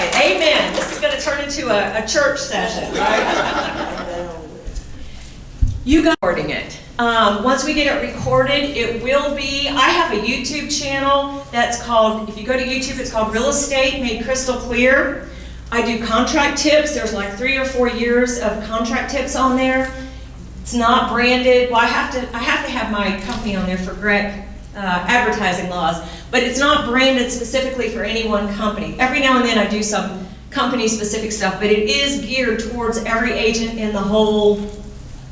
right, amen. This is going to turn into a church session, right? You guys recording it. Once we get it recorded, it will be, I have a YouTube channel that's called, if you go to YouTube, it's called Real Estate Made Crystal Clear. I do contract tips. There's like 3 or 4 years of contract tips on there. It's not branded. Well, I have to have my company on there for correct advertising laws, but it's not branded specifically for any one company. Every now and then I do some company-specific stuff, but it is geared towards every agent in the whole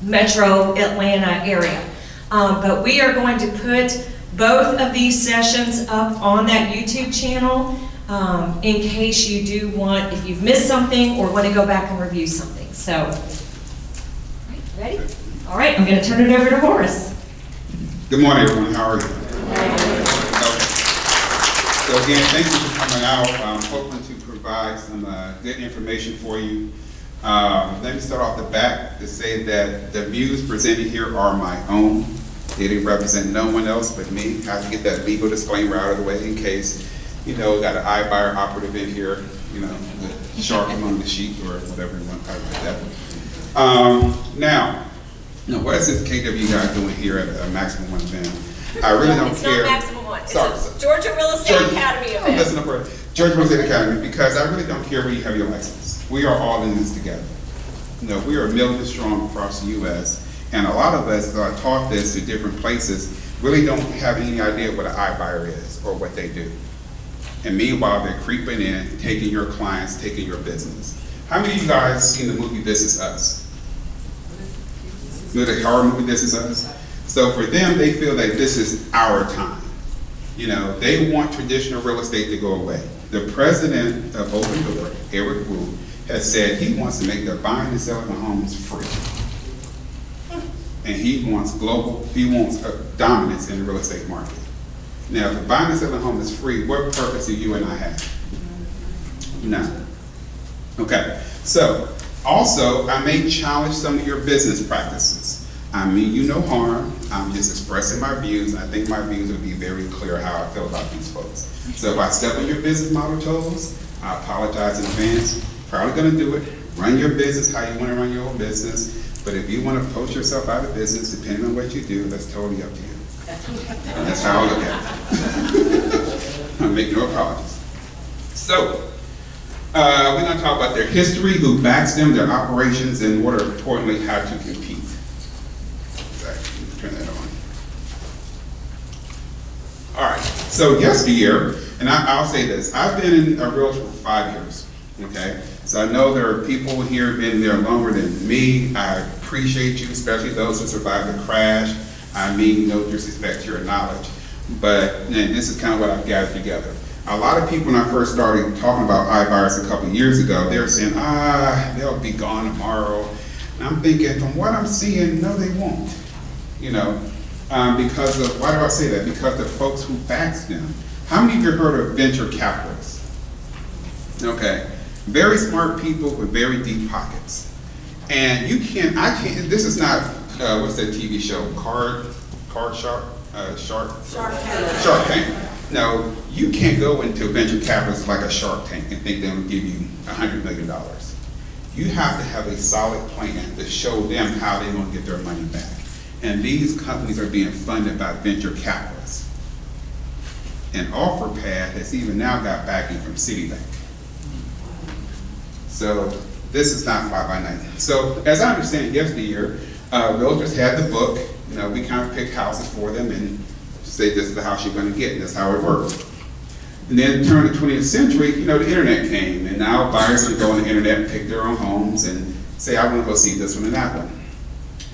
metro Atlanta area. But we are going to put both of these sessions up on that YouTube channel in case you do want, if you've missed something or want to go back and review something. So, ready? All right, I'm going to turn it over to Horace. Good morning, everyone. How are you? So again, thank you for coming out. I'm hoping to provide some good information for you. Let me start off the back to say that the views presented here are my own. They didn't represent no one else but me. I have to get that legal disclaimer out of the way in case, you know, got an iBuyer operative in here, you know, the shark among the sheep or whatever you want to call it like that. Now, what is this KW guy doing here at a Maximum One event? I really don't care. It's not Maximum One. It's a Georgia Real Estate Academy event. Listen up, Georgia Real Estate Academy, because I really don't care where you have your license. We are all in this together. You know, we are millions strong across the U.S., and a lot of us that are taught this to different places really don't have any idea what an iBuyer is or what they do. And meanwhile, they're creeping in, taking your clients, taking your business. How many of you guys seen the movie This Is Us? You know the horror movie This Is Us? So for them, they feel that this is our time. You know, they want traditional real estate to go away. The president of Open Door, Eric Wu, has said he wants to make the buying and selling of homes free. And he wants dominance in the real estate market. Now, if the buying and selling a home is free, what purpose do you and I have? None. Okay, so also, I may challenge some of your business practices. I mean you no harm. I'm just expressing my views. I think my views will be very clear how I feel about these folks. So if I step on your business model toes, I apologize in advance. Probably gonna do it. Run your business how you wanna run your own business. But if you wanna post yourself out of business, depending on what you do, that's totally up to you. And that's how I look at it. I make no apologies. So, we're gonna talk about their history, who backs them, their operations, and more importantly, how to compete. Turn that on. All right, so yesteryear, and I'll say this, I've been a realtor for 5 years, okay? So I know there are people here been there longer than me. I appreciate you, especially those who survived the crash. I mean no disrespect to your knowledge, but this is kind of what I've gathered together. A lot of people, when I first started talking about iBuyers a couple of years ago, they were saying, they'll be gone tomorrow. And I'm thinking, from what I'm seeing, no, they won't. You know, because of, why do I say that? Because the folks who backs them. How many of you have heard of venture capitalists? Okay, very smart people with very deep pockets. And this is not, what's that TV show? Shark Tank. No, you can't go into venture capitalists like a Shark Tank and think they'll give you $100 million. You have to have a solid plan to show them how they're going to get their money back. And these companies are being funded by venture capitalists. And OfferPad has even now got backing from Citibank. So this is not fly by night. So as I understand, yesteryear, realtors had the book. You know, we kind of picked houses for them and say this is the house you're going to get, and that's how it worked. And then turn the 20th century, you know, the internet came, and now buyers can go on the internet and pick their own homes and say, I want to go see this one and that one.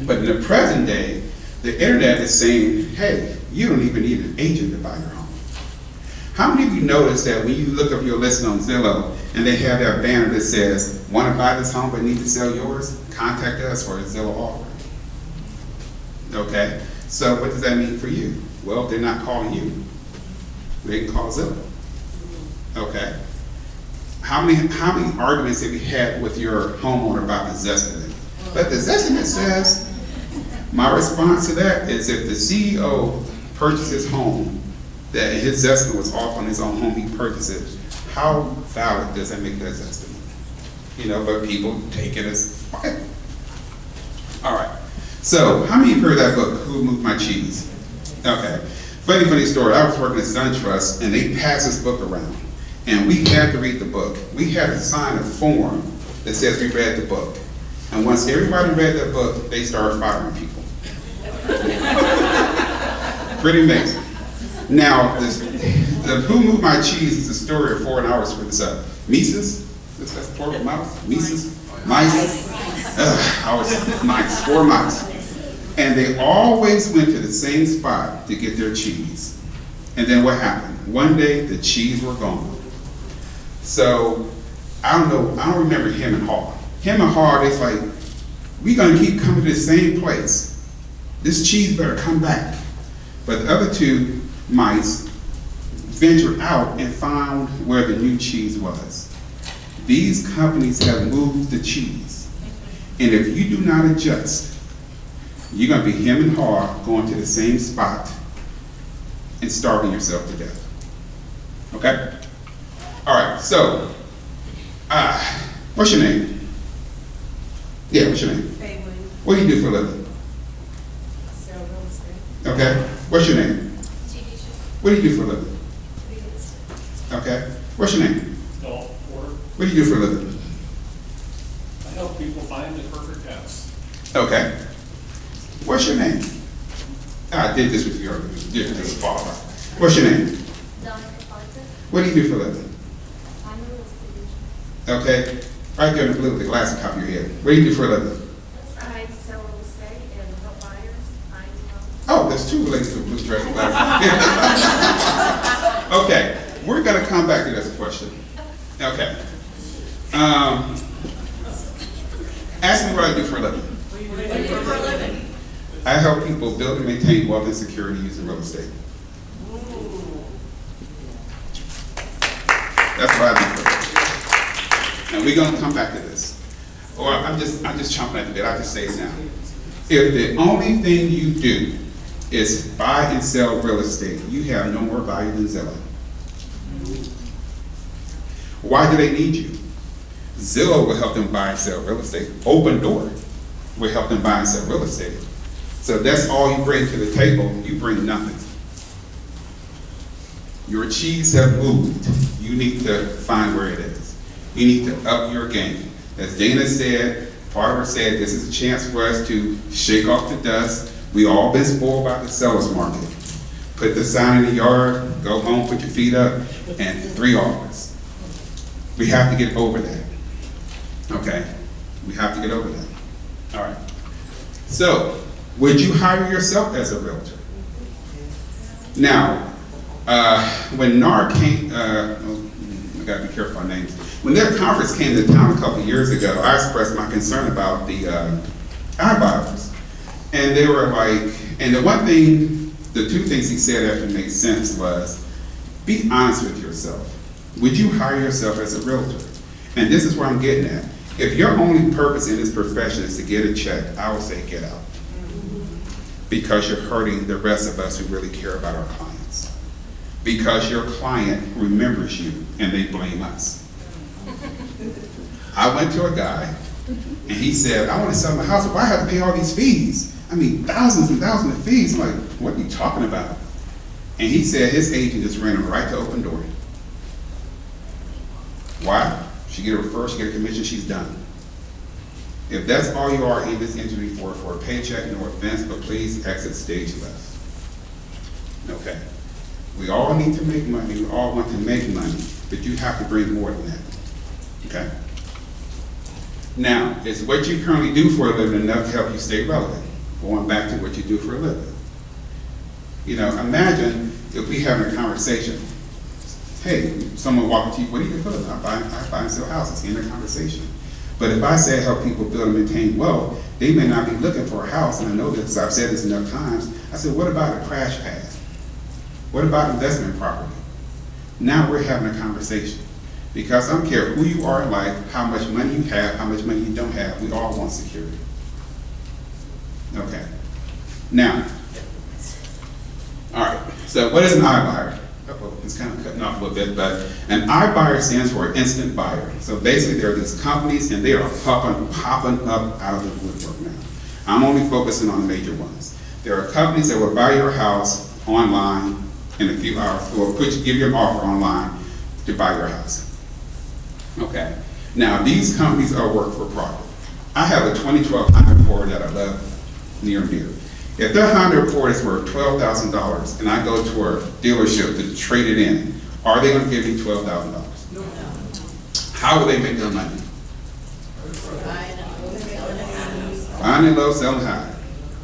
But in the present day, the internet is saying, hey, you don't even need an agent to buy your home. How many of you notice that when you look up your listing on Zillow and they have that banner that says, want to buy this home but need to sell yours? Contact us for a Zillow offer. Okay, so what does that mean for you? Well, they're not calling you. They can call Zillow. Okay. How many arguments have you had with your homeowner about the Zestimate? But the Zestimate says, my response to that is if the CEO purchased his home, that his Zestimate was off on his own home he purchased it, how valid does that make that estimate? You know, but people take it as, okay. All right. So, how many of you heard that book, Who Moved My Cheese? Okay. Funny story. I was working at SunTrust, and they passed this book around. And we had to read the book. We had to sign a form that says we read the book. And once everybody read that book, they started firing people. Pretty amazing. Now, the Who Moved My Cheese is the story of 4 hours for this Mises. That's plural, mouse? Mises? Mice? Mice, 4 mice. And they always went to the same spot to get their cheese. And then what happened? One day, the cheese were gone. So, I don't remember him and Haw. Him and Haw, it's like, we're gonna keep coming to the same place. This cheese better come back. But the other 2 mice ventured out and found where the new cheese was. These companies have moved the cheese. And if you do not adjust, you're gonna be him and Haw going to the same spot and starving yourself to death. Okay? All right, so, what's your name? Yeah, what's your name? Faye Williams. What do you do for a living? Sell real estate. Okay, what's your name? Teacher. What do you do for a living? Real estate. Okay, what's your name? Adult work. What do you do for a living? I help people find the perfect house. Okay, what's your name? I did this with you earlier. Did this father. What's your name? What do you do for a living? I'm a real estate agent. Okay, right there in the blue with the glass on top of your head. What do you do for a living? I sell real estate and help buyers find homes. Oh, there's 2 ladies with blue dress and glasses. Okay, we're gonna come back to this question. Okay. Ask me what I do for a living. I help people build and maintain wealth and security using real estate. That's what I do for a living. And we're gonna come back to this. Or I'm just chomping at the bit. I'll just say it now. If the only thing you do is buy and sell real estate, you have no more value than Zillow. Why do they need you? Zillow will help them buy and sell real estate. Open Door will help them buy and sell real estate. So that's all you bring to the table. You bring nothing. Your cheese have moved. You need to find where it is. You need to up your game. As Dana said, Farmer said, this is a chance for us to shake off the dust. We all been spoiled by the seller's market. Put the sign in the yard, go home, put your feet up, and 3 offers. We have to get over that. Okay? We have to get over that. All right. So, would you hire yourself as a realtor? Now, when NAR came, I gotta be careful on names. When their conference came to town a couple of years ago, I expressed my concern about the iBuyers. And they were like, and the 2 things he said after made sense was, be honest with yourself. Would you hire yourself as a realtor? And this is where I'm getting at. If your only purpose in this profession is to get a check, I would say get out. Because you're hurting the rest of us who really care about our clients. Because your client remembers you and they blame us. I went to a guy and he said, I want to sell my house, but why have to pay all these fees? I mean, thousands and thousands of fees. I'm like, what are you talking about? And he said his agent just ran him right to Open Door. Why? She get a referral, she get a commission, she's done. If that's all you are in this industry for a paycheck, no offense, but please exit stage left. Okay. We all need to make money, we all want to make money, but you have to bring more than that. Okay? Now, is what you currently do for a living enough to help you stay relevant? Going back to what you do for a living. You know, imagine if we having a conversation. Hey, someone walking to you, what do you do for a living? I buy and sell houses, end of conversation. But if I say help people build and maintain wealth, they may not be looking for a house, and I know this, I've said this enough times. I said, what about a crash pad? What about investment property? Now we're having a conversation. Because I don't care who you are in life, how much money you have, how much money you don't have, we all want security. Okay. Now, all right, so what is an iBuyer? Uh-oh. it's kind of cutting off a little bit, but an iBuyer stands for instant buyer. So basically there are these companies and they are popping up out of the woodwork now. I'm only focusing on the major ones. There are companies that will buy your house online in a few hours, or give you an offer online to buy your house. Okay. Now these companies are work for profit. I have a 2012 Honda Accord that I love near and dear. If that Honda Accord is worth $12,000 and I go to a dealership to trade it in, are they going to give me $12,000? No. How will they make their money? Buying it low, selling high.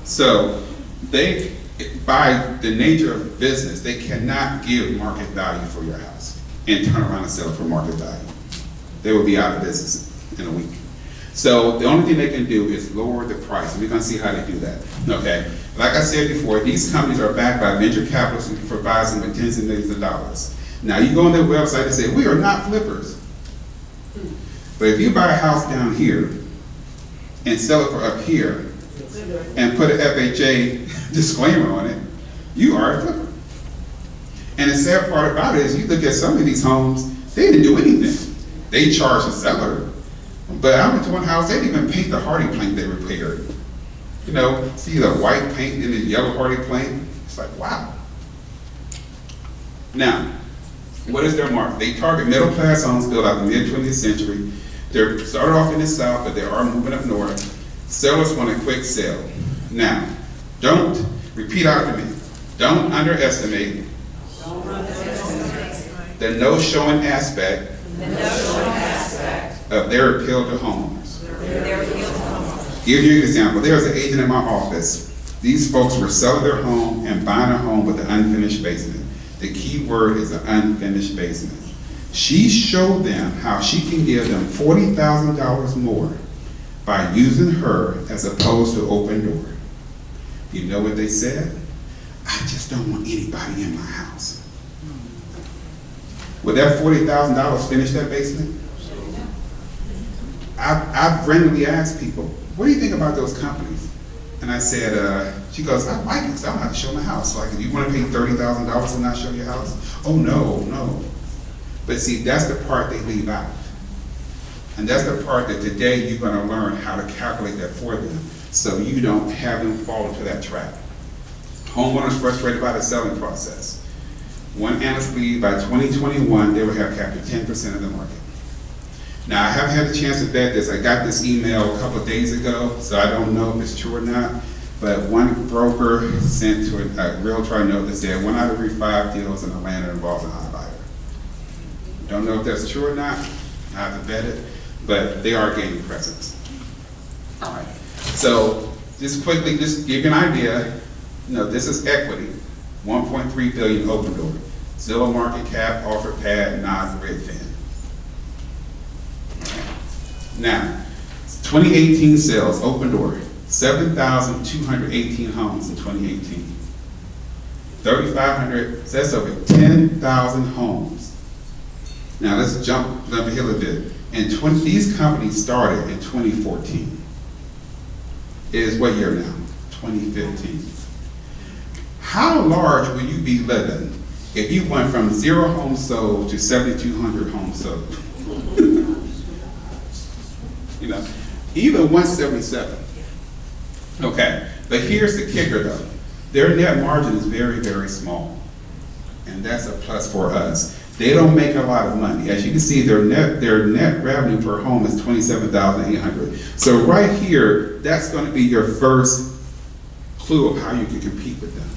So they, by the nature of business, they cannot give market value for your house and turn around and sell it for market value. They will be out of business in a week. So the only thing they can do is lower the price. We're going to see how they do that. Okay. Like I said before, these companies are backed by venture capitalists who provide them with tens of millions of dollars. Now you go on their website and say, we are not flippers. But if you buy a house down here and sell it for up here and put an FHA disclaimer on it, you are a flipper. And the sad part about it is you look at some of these homes, they didn't do anything. They charged the seller. But I went to one house, they didn't even paint the hardy plank they repaired. You know, see the white paint and the yellow hardy plank? It's like, wow. Now, what is their market? They target middle class homes built out in the mid-20th century. They're started off in the South, but they are moving up north. Sellers want a quick sale. Now, don't, repeat after me, don't underestimate the no-showing aspect of their appeal to homeowners. Give you an example. There was an agent in my office. These folks were selling their home and buying a home with an unfinished basement. The key word is an unfinished basement. She showed them how she can give them $40,000 more by using her as opposed to open door. You know what they said? I just don't want anybody in my house. Would that $40,000 finish that basement? I've randomly asked people, what do you think about those companies? And I said, she goes, I like it because I don't have to show my house. Like, if you want to pay $30,000 and not show your house? Oh, no. But see, that's the part they leave out. And that's the part that today you're going to learn how to calculate that for them so you don't have them fall into that trap. Homeowners frustrated by the selling process. One analyst believes by 2021, they will have captured 10% of the market. Now, I haven't had the chance to vet this. I got this email a couple of days ago, so I don't know if it's true or not. But one broker sent to a Realtor I know that said 1 out of every 5 deals in Atlanta involves an iBuyer. Don't know if that's true or not. I have to vet it, but they are gaining presence. All right. So just quickly, just give you an idea. You know, this is equity. 1.3 billion open door. Zillow market cap, offer pad, NOS, Redfin. Now, 2018 sales, open door, 7,218 homes in 2018. 3,500, so that's over 10,000 homes. Now let's jump up a hill a bit. And these companies started in 2014. It is what year now? 2015. How large will you be living if you went from 0 homes sold to 7,200 homes sold? You know, even 177. Okay, but here's the kicker though. Their net margin is very, very small. And that's a plus for us. They don't make a lot of money. As you can see, their net revenue per home is $27,800. So right here, that's going to be your first clue of how you can compete with them.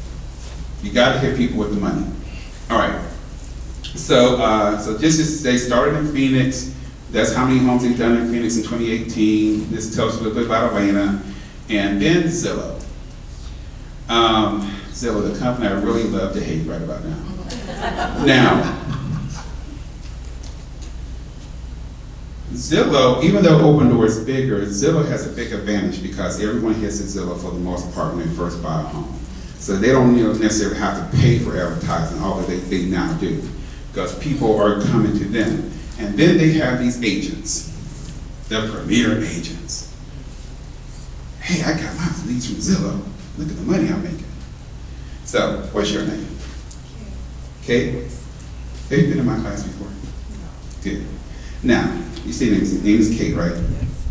You got to hit people with the money. All right. So just as they started in Phoenix. That's how many homes they've done in Phoenix in 2018. This tells you a little bit about Atlanta. And then Zillow. Zillow, the company I really love to hate right about now. Now, Zillow, even though Open Door is bigger, Zillow has a big advantage because everyone hits Zillow for the most part when they first buy a home. So they don't necessarily have to pay for advertising, although they now do, because people are coming to them. And then they have these agents, the premier agents. Hey, I got my leads from Zillow. Look at the money I'm making. So, what's your name? Kate? Have you been in my class before? Good. Now, you see your name is Kate, right?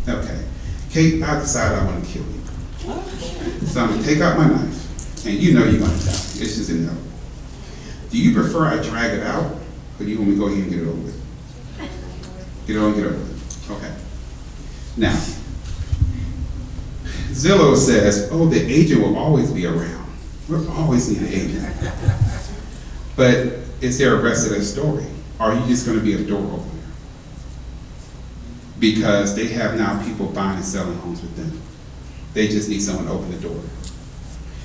Okay. Kate, I decided I want to kill you. So I'm going to take out my knife, and you know you're going to die. It's just inevitable. Do you prefer I drag it out, or do you want me to go ahead and get it over with? Get it on, get it over with. Okay. Now, Zillow says, oh, the agent will always be around. We'll always need an agent. But is there a rest of the story? Or are you just going to be a door opener? Because they have now people buying and selling homes with them. They just need someone to open the door.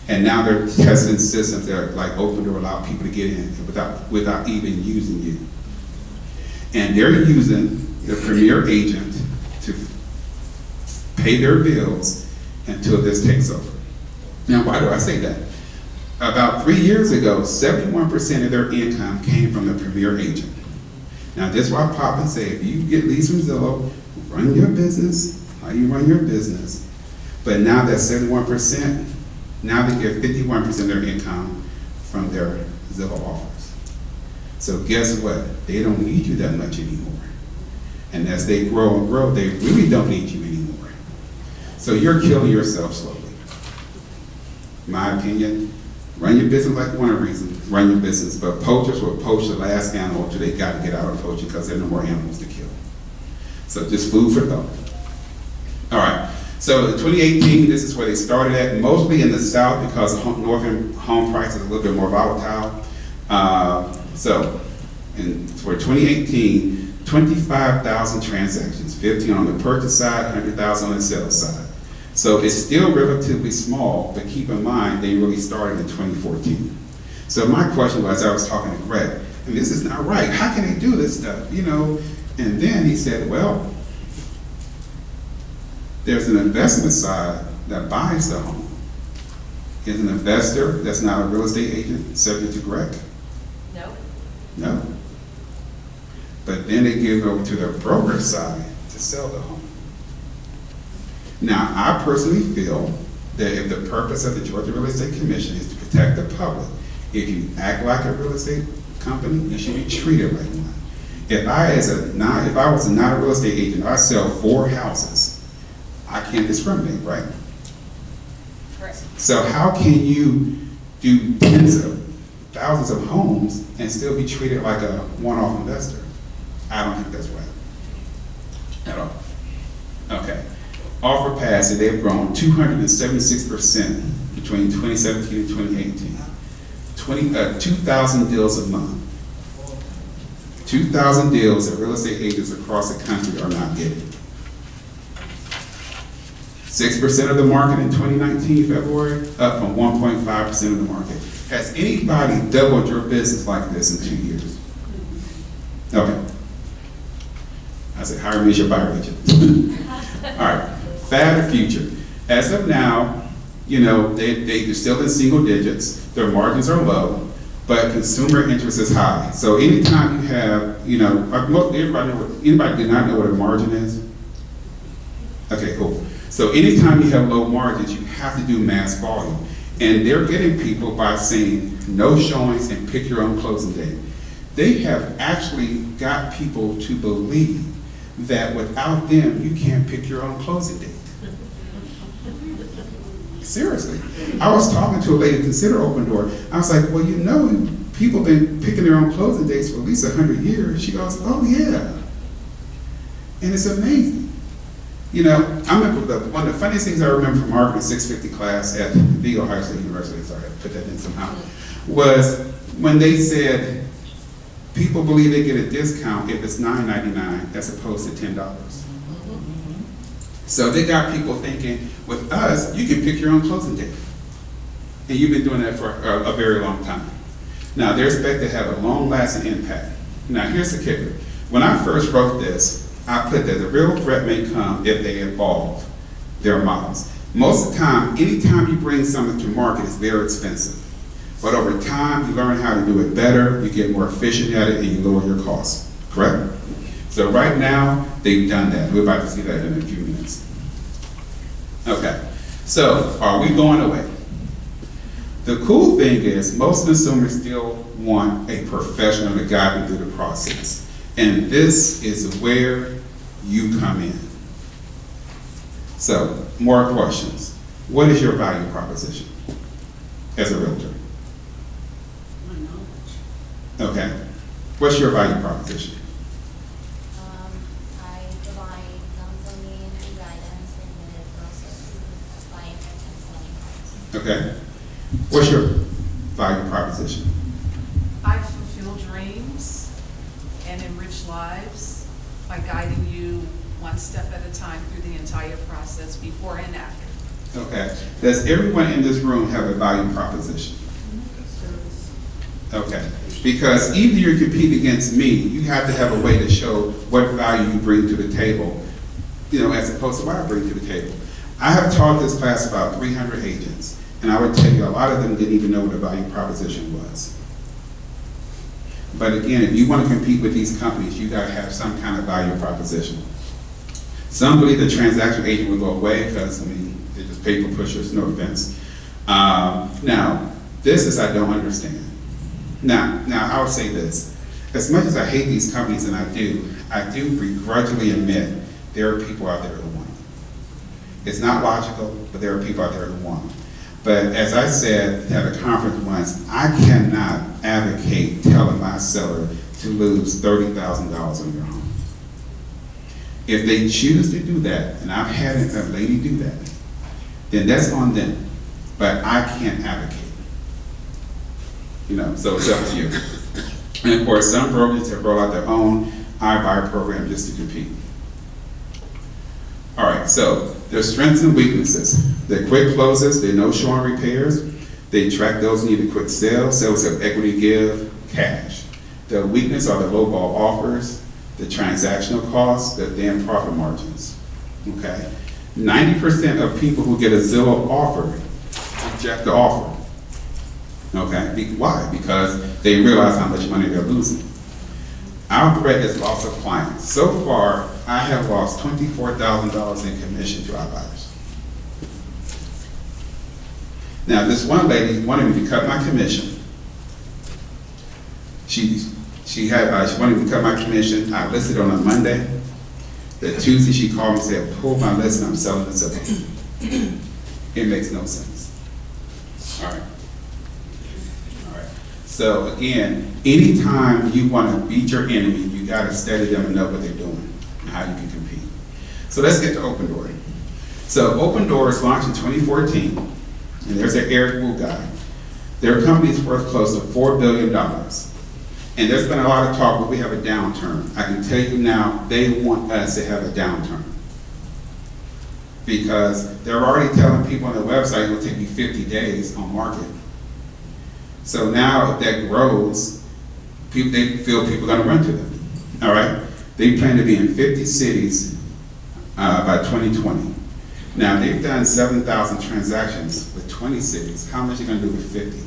And now they're testing systems that are like open door, allow people to get in without even using you. And they're using the premier agent to pay their bills until this takes over. Now, why do I say that? About 3 years ago, 71% of their income came from the premier agent. Now, this is why I pop and say, if you get leads from Zillow, run your business, how you run your business. But now that 71%, now they get 51% of their income from their Zillow offers. So guess what? They don't need you that much anymore. And as they grow and grow, they really don't need you anymore. So you're killing yourself slowly. My opinion, run your business like you want to run your business, but poachers will poach the last animal until they got to get out of poaching because there are no more animals to kill. So just food for thought. All right, so in 2018, this is where they started at, mostly in the South because northern home prices are a little bit more volatile. For 2018, 25,000 transactions, 15 on the purchase side, 100,000 on the sales side. So it's still relatively small, but keep in mind, they really started in 2014. So my question was, I was talking to Greg, and this is not right. How can they do this stuff, you know? And then he said, well, there's an investment side that buys the home. Is an investor that's not a real estate agent subject to Greg? No. No. But then they give it over to their broker side to sell the home. Now, I personally feel that if the purpose of the Georgia Real Estate Commission is to protect the public, if you act like a real estate company, you should be treated like one. If I was not a real estate agent, I sell 4 houses, I can't discriminate, right? Correct. So how can you do tens of thousands of homes and still be treated like a one-off investor? I don't think that's right at all. Okay. Offer pass, they've grown 276% between 2017 and 2018. 2,000 deals a month. 2,000 deals that real estate agents across the country are not getting. 6% of the market in 2019, February, up from 1.5% of the market. Has anybody doubled your business like this in 2 years? Okay. I said, hire me as your buyer agent. All right. Fab or future. As of now, you know, they're still in single digits. Their margins are low, but consumer interest is high. So anytime you have, you know, anybody do not know what a margin is? Okay, cool. So anytime you have low margins, you have to do mass volume. And they're getting people by saying no showings and pick your own closing date. They have actually got people to believe that without them, you can't pick your own closing date. Seriously. I was talking to a lady, consider Open Door. I was like, well, you know, people have been picking their own closing dates for at least 100 years. She goes, oh yeah. And it's amazing. You know, one of the funniest things I remember from Marketing 650 class at the Ohio State University, sorry, I put that in somehow, was when they said, people believe they get a discount if it's $9.99 as opposed to $10. So they got people thinking, with us, you can pick your own closing date. And you've been doing that for a very long time. Now, they're expected to have a long-lasting impact. Now, here's the kicker. When I first wrote this, I put that the real threat may come if they evolve their models. Most of the time, anytime you bring something to market, it's very expensive. But over time, you learn how to do it better, you get more efficient at it, and you lower your costs, correct? So right now, they've done that. We're about to see that in a few minutes. Okay, so are we going away? The cool thing is most consumers still want a professional to guide them through the process. And this is where you come in. So, more questions. What is your value proposition as a realtor? My knowledge. Okay. What's your value proposition? I provide counseling and guidance in the process of buying and selling homes. Okay. What's your value proposition? I fulfill dreams and enrich lives by guiding you one step at a time through the entire process, before and after. Okay. Does everyone in this room have a value proposition? Okay. Because even if you compete against me, you have to have a way to show what value you bring to the table, as opposed to what I bring to the table. I have taught this class about 300 agents, and I would tell you a lot of them didn't even know what a value proposition was. But again, if you want to compete with these companies, you got to have some kind of value proposition. Some believe the transaction agent will go away because, they're just paper pushers, no offense. Now, this is I don't understand. Now, I would say this. As much as I hate these companies, and I do begrudgingly admit there are people out there who want it. It's not logical, but there are people out there who want it. But as I said at a conference once, I cannot advocate telling my seller to lose $30,000 on your home. If they choose to do that, and I've had a lady do that, then that's on them. But I can't advocate. So it's up to you. And of course, some brokers have rolled out their own iBuyer program just to compete. All right, so their strengths and weaknesses. They're quick closes, they're no showing repairs, they track those who need a quick sale, sales have equity give, cash. Their weakness are the lowball offers, the transactional costs, the damn profit margins. Okay? 90% of people who get a Zillow offer reject the offer. Okay? Why? Because they realize how much money they're losing. Our threat is loss of clients. So far, I have lost $24,000 in commission to iBuyers. Now, this one lady wanted me to cut my commission. She wanted me to cut my commission. I listed on a Monday. The Tuesday she called me and said, pull my list and I'm selling this up. It makes no sense. All right. So again, anytime you want to beat your enemy, you got to study them and know what they're doing and how you can compete. So let's get to Open Door. So Open Doors launched in 2014, and there's an Eric Wu guy. Their company is worth close to $4 billion. And there's been a lot of talk, but we have a downturn. I can tell you now, they want us to have a downturn. Because they're already telling people on their website it will take you 50 days on market. So now if that grows, they feel people are going to run to them. All right? They plan to be in 50 cities by 2020. Now they've done 7,000 transactions with 20 cities. How much are you going to do with 50?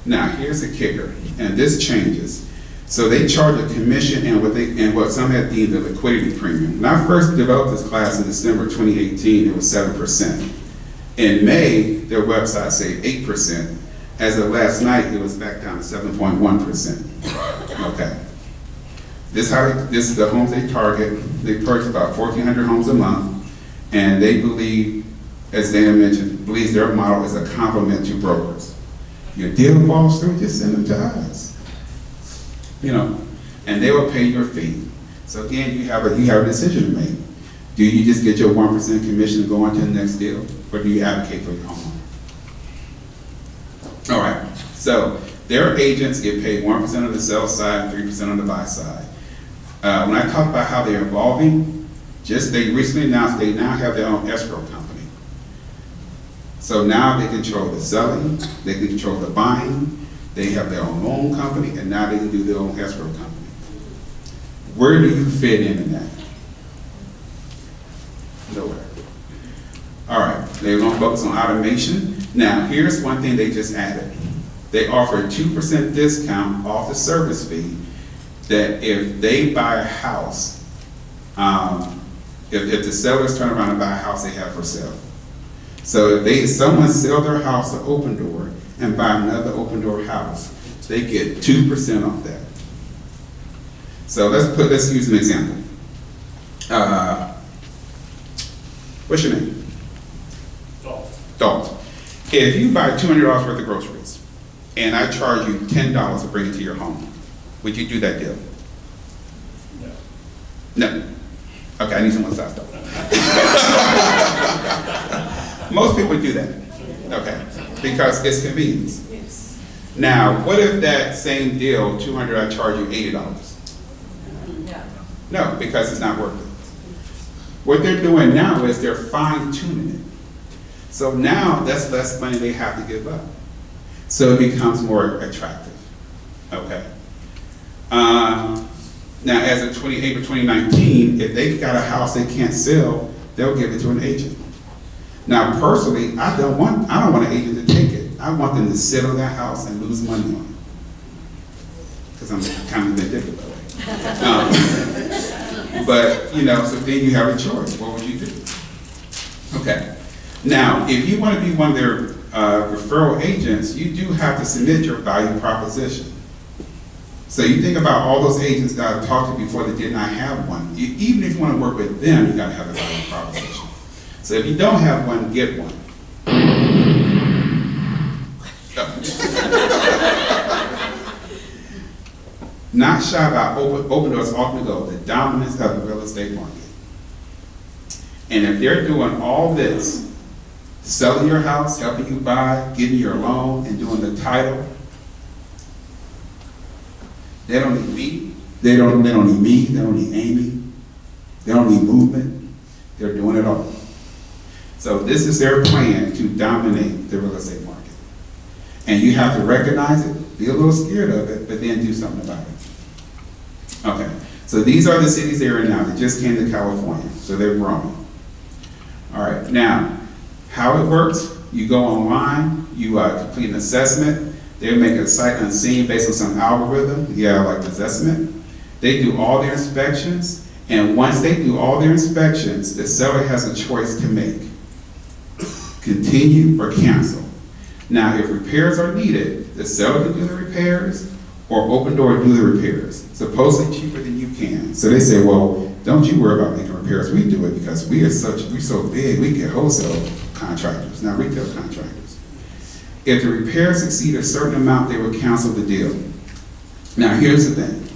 Now here's the kicker, and this changes. So they charge a commission and what some have deemed a liquidity premium. When I first developed this class in December 2018, it was 7%. In May, their website said 8%. As of last night, it was back down to 7.1%. Okay. This is the homes they target. They purchase about 1,400 homes a month, and they believe, as Dana mentioned, believes their model is a complement to brokers. Your deal falls through, just send them to us. And they will pay your fee. So again, you have a decision to make. Do you just get your 1% commission and go on to the next deal, or do you advocate for your home? All right, so their agents get paid 1% on the sell side and 3% on the buy side. When I talk about how they're evolving, they recently announced they now have their own escrow company. So now they control the selling, they can control the buying, they have their own loan company, and now they can do their own escrow company. Where do you fit in that? Nowhere. All right, they don't focus on automation. Now, here's one thing they just added. They offer a 2% discount off the service fee that if they buy a house, if the sellers turn around and buy a house they have for sale. So if someone sell their house to Open Door and buy another Open Door house, they get 2% off that. So let's use an example. What's your name? Dalton. If you buy $200 worth of groceries and I charge you $10 to bring it to your home, would you do that deal? No. No. Okay, I need someone to stop. Most people would do that. Okay, because it's convenience. Yes. Now, what if that same deal, $200, I charge you $80? Yeah. No, because it's not worth it. What they're doing now is they're fine-tuning it. So now that's less money they have to give up. So it becomes more attractive. Okay. Now, as of April 2019, if they've got a house they can't sell, they'll give it to an agent. Now, personally, I don't want an agent to take it. I want them to sit on that house and lose money on it. Because I'm kind of vindictive that way. But, so then you have a choice. What would you do? Okay. Now, if you want to be one of their referral agents, you do have to submit your value proposition. So you think about all those agents that I've talked to before that did not have one. Even if you want to work with them, you got to have a value proposition. So if you don't have one, get one. Not shy about Open Doors often go, the dominance of the real estate market. And if they're doing all this, selling your house, helping you buy, getting your loan, and doing the title, they don't need me, they don't need me, they don't need Amy, they don't need movement, they're doing it all. So this is their plan to dominate the real estate market. And you have to recognize it, be a little scared of it, but then do something about it. Okay, so these are the cities they're in now. They just came to California, so they're growing. All right, now, how it works, you go online, you complete an assessment, they make a sight unseen based on some algorithm, like assessment. They do all their inspections, and once they do all their inspections, the seller has a choice to make. Continue or cancel. Now, if repairs are needed, the seller can do the repairs, or Open Door do the repairs, supposedly cheaper than you can. So they say, well, don't you worry about making repairs, we do it because we're so big, we get wholesale contractors, not retail contractors. If the repairs exceed a certain amount, they will cancel the deal. Now, here's the thing.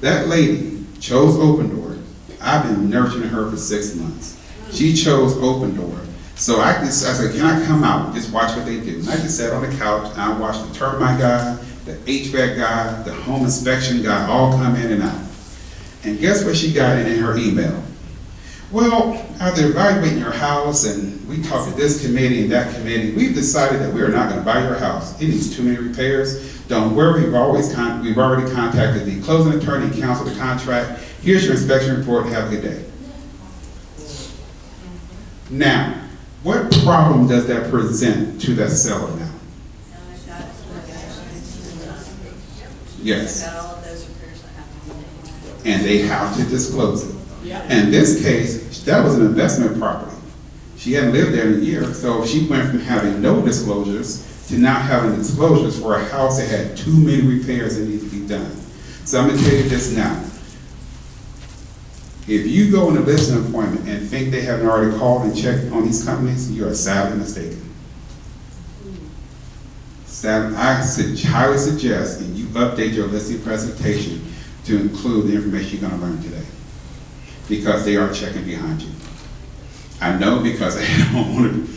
That lady chose Open Door. I've been nurturing her for 6 months. She chose Open Door. So I said, can I come out and just watch what they do? And I just sat on the couch and I watched the termite guy, the HVAC guy, the home inspection guy all come in and out. And guess what she got in her email? Well, after evaluating your house and we talked to this committee and that committee, we've decided that we are not going to buy your house. It needs too many repairs. Don't worry, we've already contacted the closing attorney and canceled the contract. Here's your inspection report. Have a good day. Now, what problem does that present to that seller now? Yes. And they have to disclose it. In this case, that was an investment property. She hadn't lived there in a year, so she went from having no disclosures to not having disclosures for a house that had too many repairs that need to be done. So I'm going to tell you this now. If you go on a listing appointment and think they haven't already called and checked on these companies, you are sadly mistaken. I highly suggest that you update your listing presentation to include the information you're going to learn today, because they are checking behind you. I know because I had a homeowner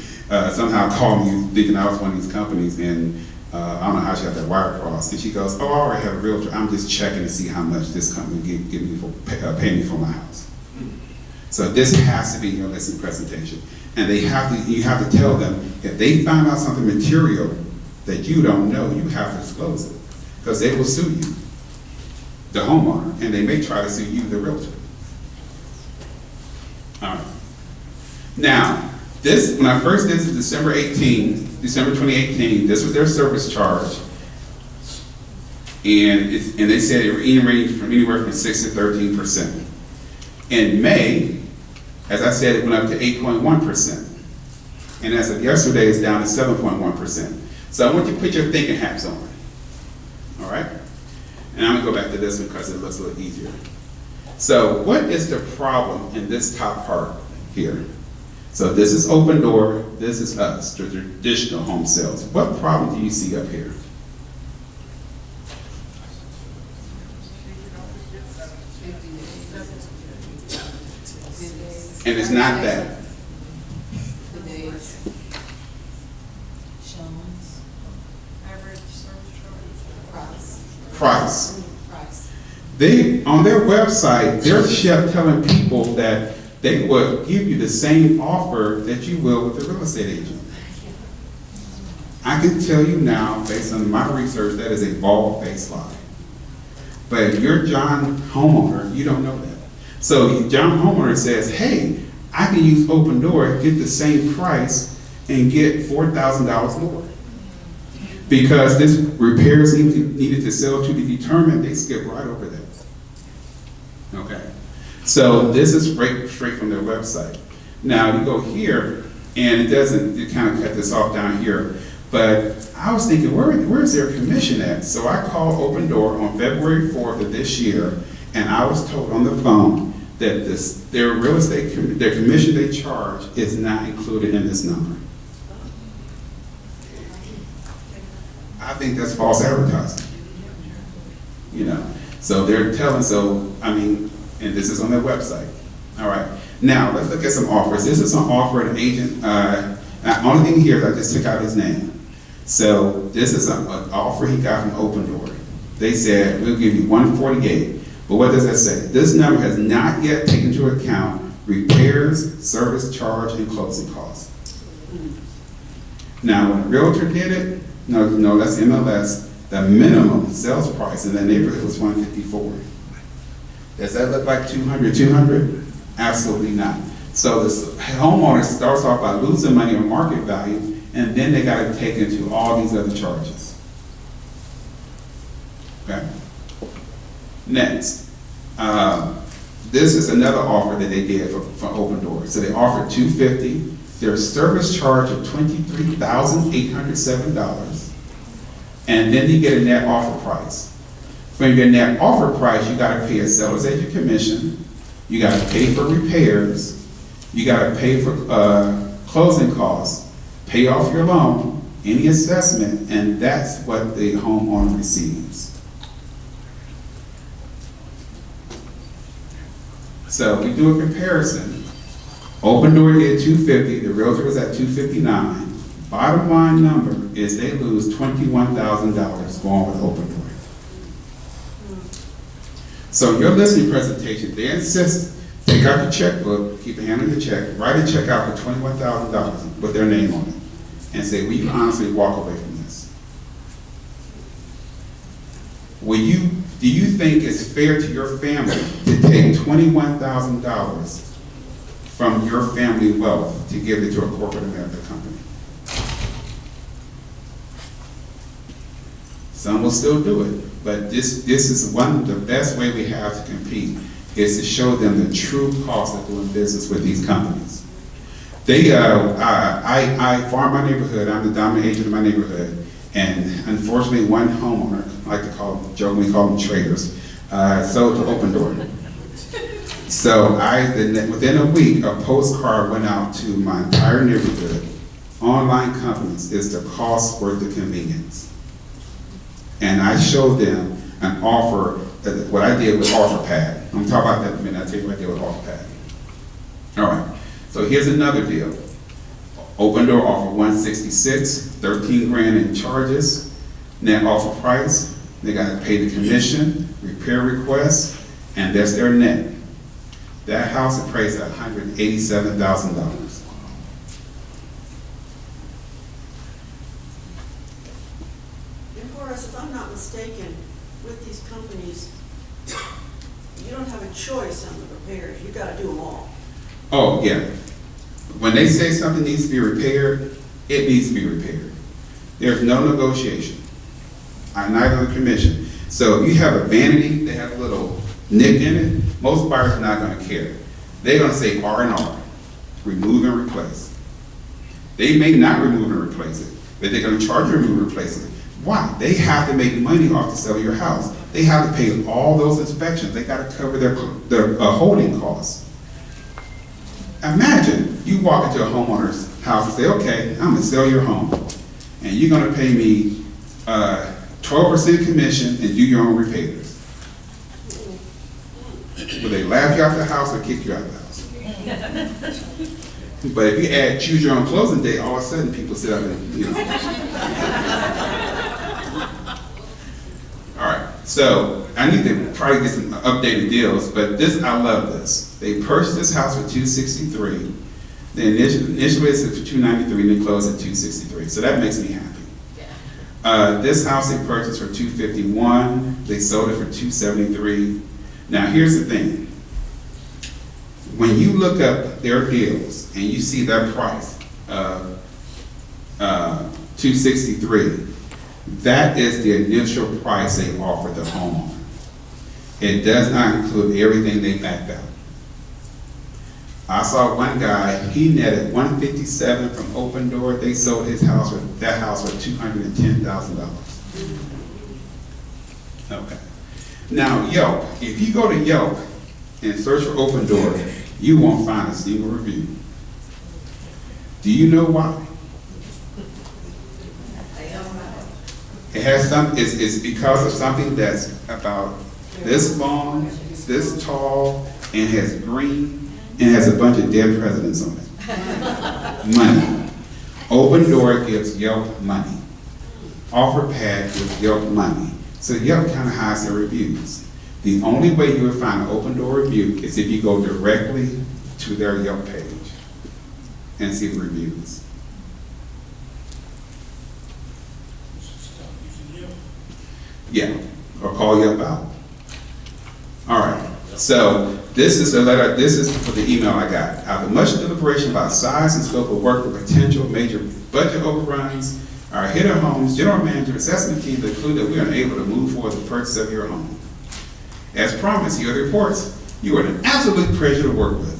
somehow called me thinking I was one of these companies, and I don't know how she got that wire crossed, and she goes, oh, I already have a realtor, I'm just checking to see how much this company pay me for my house. So this has to be your listing presentation. And you have to tell them, if they find out something material that you don't know, you have to disclose it, because they will sue you, the homeowner, and they may try to sue you, the realtor. All right. Now, when I first did this December 2018, this was their service charge. And they said it ranged from anywhere from 6 to 13%. In May, as I said, it went up to 8.1%. And as of yesterday, it's down to 7.1%. So I want you to put your thinking hats on. All right? And I'm gonna go back to this one because it looks a little easier. So what is the problem in this top part here? So this is Open Door, this is us, the traditional home sales. What problem do you see up here? And it's not that. The days. Showings. Average service charge. Price. Price. They, on their website, they're telling people that they would give you the same offer that you will with a real estate agent. I can tell you now, based on my research, that is a bald-faced lie. But if you're John homeowner, you don't know that. So John homeowner says, hey, I can use Open Door, get the same price, and get $4,000 more. Because this repairs needed to sell to be determined, they skip right over that. Okay. So this is straight from their website. Now you go here, and it kind of cut this off down here. But I was thinking, where's their commission at? So I called Open Door on February 4th of this year, and I was told on the phone that their real estate, their commission they charge is not included in this number. I think that's false advertising. You know, so they're telling, and this is on their website. All right, now let's look at some offers. This is an offer an agent, only thing here is I just took out his name. So this is an offer he got from Open Door. They said, we'll give you 148. But what does that say? This number has not yet taken into account repairs, service charge, and closing costs. Now, when a realtor did it, no, that's MLS, the minimum sales price in that neighborhood was 154. Does that look like 200? Absolutely not. So this homeowner starts off by losing money on market value, and then they got to take into all these other charges. Okay. Next, this is another offer that they did for Open Door. So they offered $250. Their service charge of $23,807, and then you get a net offer price. For your net offer price, you got to pay a seller's agent commission. You got to pay for repairs. You got to pay for closing costs, pay off your loan, any assessment, and that's what the homeowner receives. So we do a comparison. Open Door did $250, the realtor was at $259. Bottom line number is they lose $21,000 going with Open Door. So your listing presentation, they insist, take out your checkbook, keep a hand on your check, write a check out for $21,000 with their name on it, and say, will you honestly walk away from this? Do you think it's fair to your family to take $21,000 from your family wealth to give it to a corporate America company? Some will still do it, but this is one of the best way we have to compete is to show them the true cost of doing business with these companies. I farm my neighborhood. I'm the dominant agent of my neighborhood, and unfortunately, one homeowner, I like to jokingly call them traders, sold to Open Door. So within a week, a postcard went out to my entire neighborhood. Online companies is the cost worth the convenience. And I showed them an offer, what I did with OfferPad. I'm going to talk about that in a minute. I'll tell you what I did with OfferPad. All right, so here's another deal. Open Door offer 166, 13 grand in charges, net offer price. They got to pay the commission, repair requests, and that's their net. That house is priced at $187,000. Horace, if I'm not mistaken, with these companies, you don't have a choice on the repairs. You got to do them all. Oh, yeah. When they say something needs to be repaired, it needs to be repaired. There's no negotiation. Neither the commission. So if you have a vanity that has a little nick in it, most buyers are not going to care. They're going to say R&R, remove and replace. They may not remove and replace it, but they're gonna charge you to remove and replace it. Why? They have to make money off the sale of your house. They have to pay all those inspections. They gotta cover their holding costs. Imagine you walk into a homeowner's house and say, okay, I'm gonna sell your home, and you're gonna pay me 12% commission and do your own repairs. Will they laugh you out the house or kick you out the house? But if you add choose your own closing day, all of a sudden people sit up and, you know. All right, so I need to probably get some updated deals, but this, I love this. They purchased this house for $263. The initially it's for $293, and they closed at $263. So that makes me happy. This house they purchased for $251. They sold it for $273. Now here's the thing. When you look up their deals and you see their price of $263, that is the initial price they offer the homeowner. It does not include everything they backed out. I saw one guy, he netted $157 from Open Door. They sold his house for $210,000. Okay. Now Yelp, if you go to Yelp and search for Open Door, you won't find a single review. Do you know why? It has it's because of something that's about this long, this tall, and has green, and has a bunch of dead presidents on it. Money. Open Door gives Yelp money. OfferPad gives Yelp money. So Yelp kind of hides their reviews. The only way you would find an Open Door review is if you go directly to their Yelp page and see the reviews. Yeah, or call Yelp out. All right, so this is the letter, this is for the email I got. After much deliberation about size and scope of work with potential major budget overruns, our head of homes, general manager, assessment team conclude that we are unable to move forward with the purchase of your home. As promised, here are the reports. You are an absolute pleasure to work with.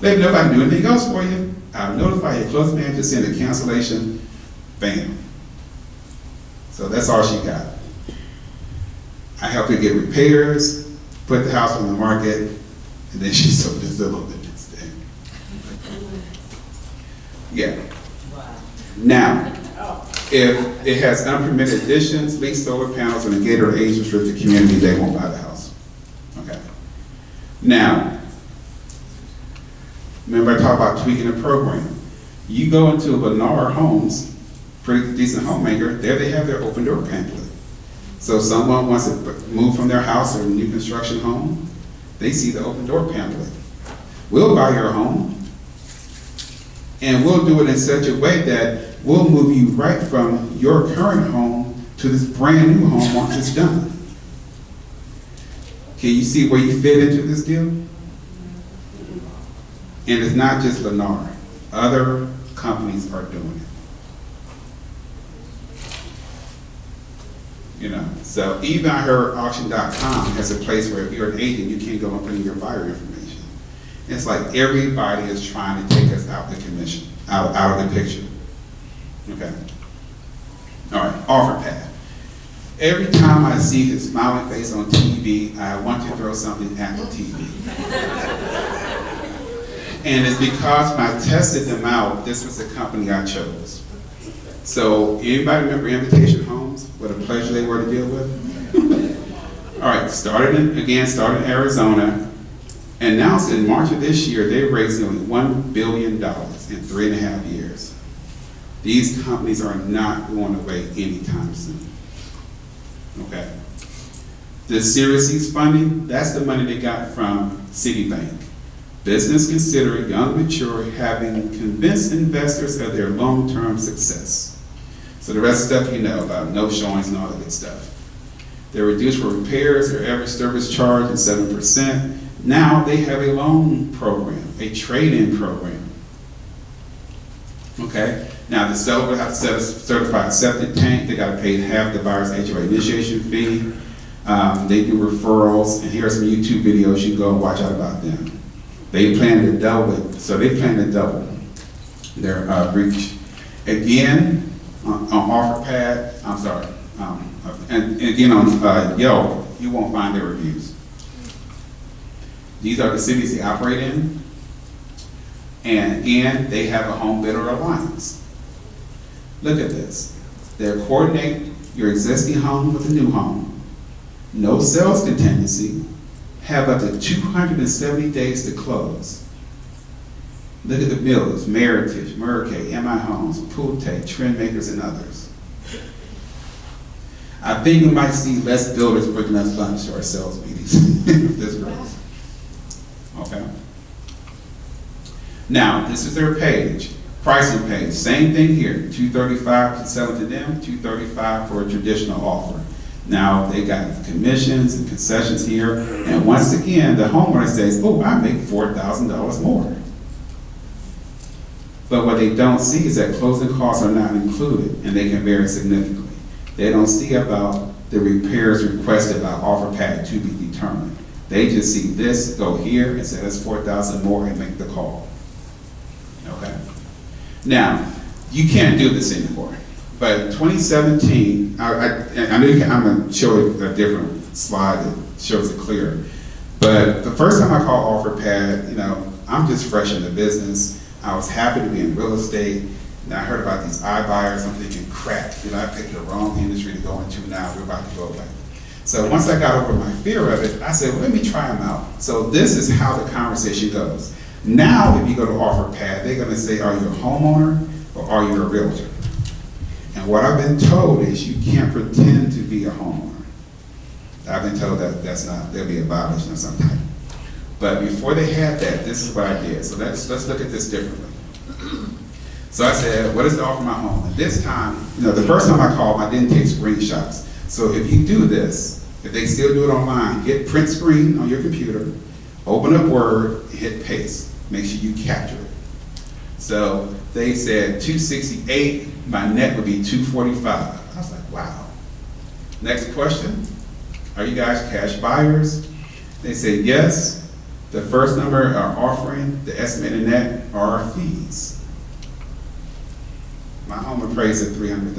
Let me know if I can do anything else for you. I'll notify your close manager, send a cancellation, bam. So that's all she got. I helped her get repairs, put the house on the market, and then she sold the Zillow the next day. Yeah. Now, if it has unpermitted additions, leased solar panels, and a gated or age-restricted community, they won't buy the house. Okay. Now, remember I talked about tweaking the program. You go into Lennar Homes, pretty decent homemaker, there they have their Open Door pamphlet. So if someone wants to move from their house or a new construction home, they see the Open Door pamphlet. We'll buy your home, and we'll do it in such a way that we'll move you right from your current home to this brand new home once it's done. Can you see where you fit into this deal? And it's not just Lennar. Other companies are doing it. You know, so iBuyerAuction.com has a place where if you're an agent, you can't go and put in your buyer information. It's like everybody is trying to take us out the commission, out of the picture. Okay. All right, OfferPad. Every time I see his smiling face on TV, I want to throw something at the TV. And it's because when I tested them out, this was the company I chose. So, anybody remember Invitation Homes? What a pleasure they were to deal with? All right, started in Arizona, and now in March of this year, they raised nearly $1 billion in 3.5 years. These companies are not going away anytime soon. Okay. The Series C funding, that's the money they got from Citibank. Business considered young, mature, having convinced investors of their long-term success. So the rest of the stuff you know about, no showings and all that good stuff. They're reduced for repairs, their average service charge is 7%. Now they have a loan program, a trade-in program. Okay? Now the seller will have to set a certified septic tank. They got to pay half the buyer's HOA initiation fee. They do referrals, and here are some YouTube videos you can go and watch out about them. They plan to double it, so they plan to double their reach Again, on OfferPad, I'm sorry, and again on Yelp, you won't find their reviews. These are the cities they operate in. And again, they have a home builder alliance. Look at this. They coordinate your existing home with a new home, no sales contingency, have up to 270 days to close. Look at the builders: Meritage, Murkay, MI Homes, Pulte, Trendmakers, and others. I think we might see less builders bringing us lunch to our sales meetings if this grows. Okay? Now, this is their page, pricing page. Same thing here, $235 to sell it to them, $235 for a traditional offer. Now, they got commissions and concessions here, and once again, the homeowner says, oh, I make $4,000 more. But what they don't see is that closing costs are not included, and they can vary significantly. They don't see about the repairs requested by OfferPad to be determined. They just see this, go here, and say that's $4,000 more, and make the call. Okay? Now, you can't do this anymore. But in 2017, I know you can, I'm going to show a different slide that shows it clearer. But the first time I called OfferPad, you know, I'm just fresh in the business. I was happy to be in real estate. And I heard about these iBuyers. I'm thinking, crap, you know, I picked the wrong industry to go into now. We're about to go away. So once I got over my fear of it, I said, well, let me try them out. So this is how the conversation goes. Now, if you go to OfferPad, they're going to say, are you a homeowner or are you a realtor? And what I've been told is you can't pretend to be a homeowner. I've been told that there'll be a violation of some type. But before they had that, this is what I did. So let's look at this differently. So I said, what is the offer of my home? And this time, you know, the first time I called, I didn't take screenshots. So if you do this, if they still do it online, get print screen on your computer, open up Word, and hit paste. Make sure you capture it. So they said 268, my net would be 245. I was like, wow. Next question, are you guys cash buyers? They said yes. The first number are offering, the estimated net are our fees. My home appraised at $300,000.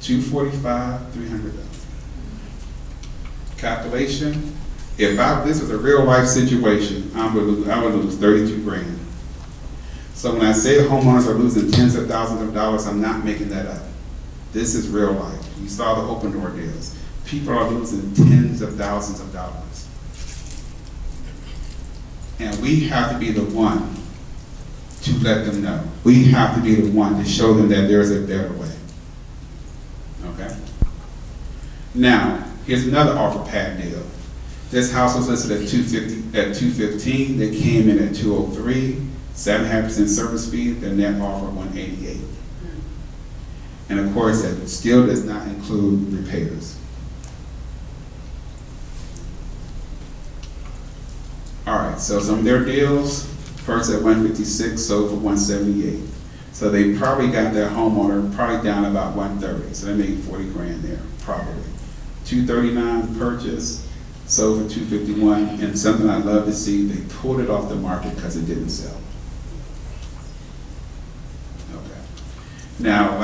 245, 300,000. Calculation. If this was a real life situation, I would lose 32 grand. So when I say homeowners are losing tens of thousands of dollars, I'm not making that up. This is real life. You saw the open door deals. People are losing tens of thousands of dollars. And we have to be the one to let them know. We have to be the one to show them that there's a better way. Okay? Now, here's another OfferPad deal. This house was listed at $215. They came in at $203, 7.5% service fee. Their net offer $188. And of course, that still does not include repairs. All right, so some of their deals, first at $156, sold for $178. So they probably got their homeowner probably down about $130. So they made 40 grand there, probably. $239 purchase, sold for $251. And something I love to see, they pulled it off the market because it didn't sell. Okay. Now,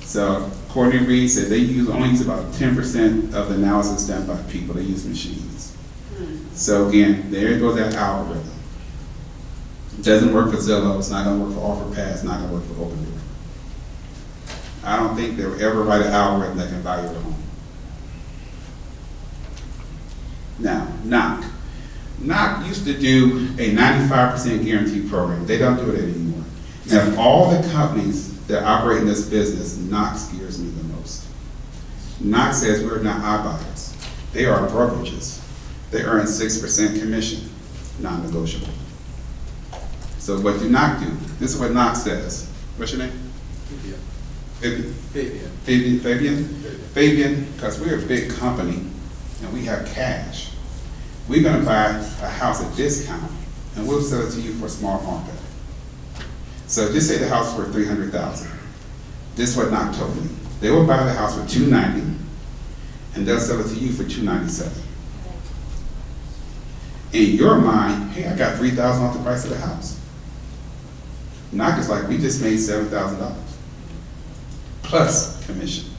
so Courtney Reed said they only use about 10% of the analysis done by people. They use machines. So again, there goes that algorithm. It doesn't work for Zillow. It's not going to work for OfferPad. It's not going to work for OpenDoor. I don't think they will ever write an algorithm that can value a home. Now, Knock used to do a 95% guarantee program. They don't do it anymore. Now, of all the companies that operate in this business, Knock scares me the most. Knock says we're not iBuyers. They are brokerages. They earn 6% commission, non-negotiable. So what do Knock do? This is what Knock says. What's your name? Fabian, because we're a big company and we have cash. We're going to buy a house at discount and we'll sell it to you for a small markup. So just say the house is worth $300,000. This is what Knock told me. They will buy the house for $290 and they'll sell it to you for $297. In your mind, hey, I got $3,000 off the price of the house. Knock is like, we just made $7,000 plus commission.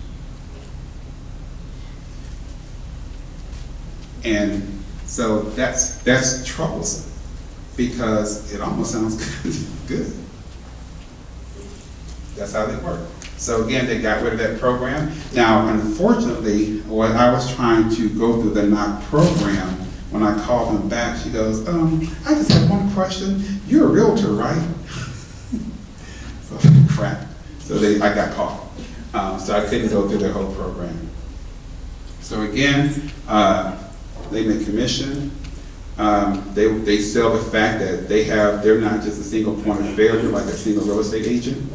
And so that's troublesome because it almost sounds good. That's how they work. So again, they got rid of that program. Now, unfortunately, when I was trying to go through the knock program, when I called them back, she goes, I just have one question. You're a realtor, right? So crap. So I got caught. So I couldn't go through their whole program. So again, they make commission. They sell the fact that they're not just a single point of failure like a single real estate agent.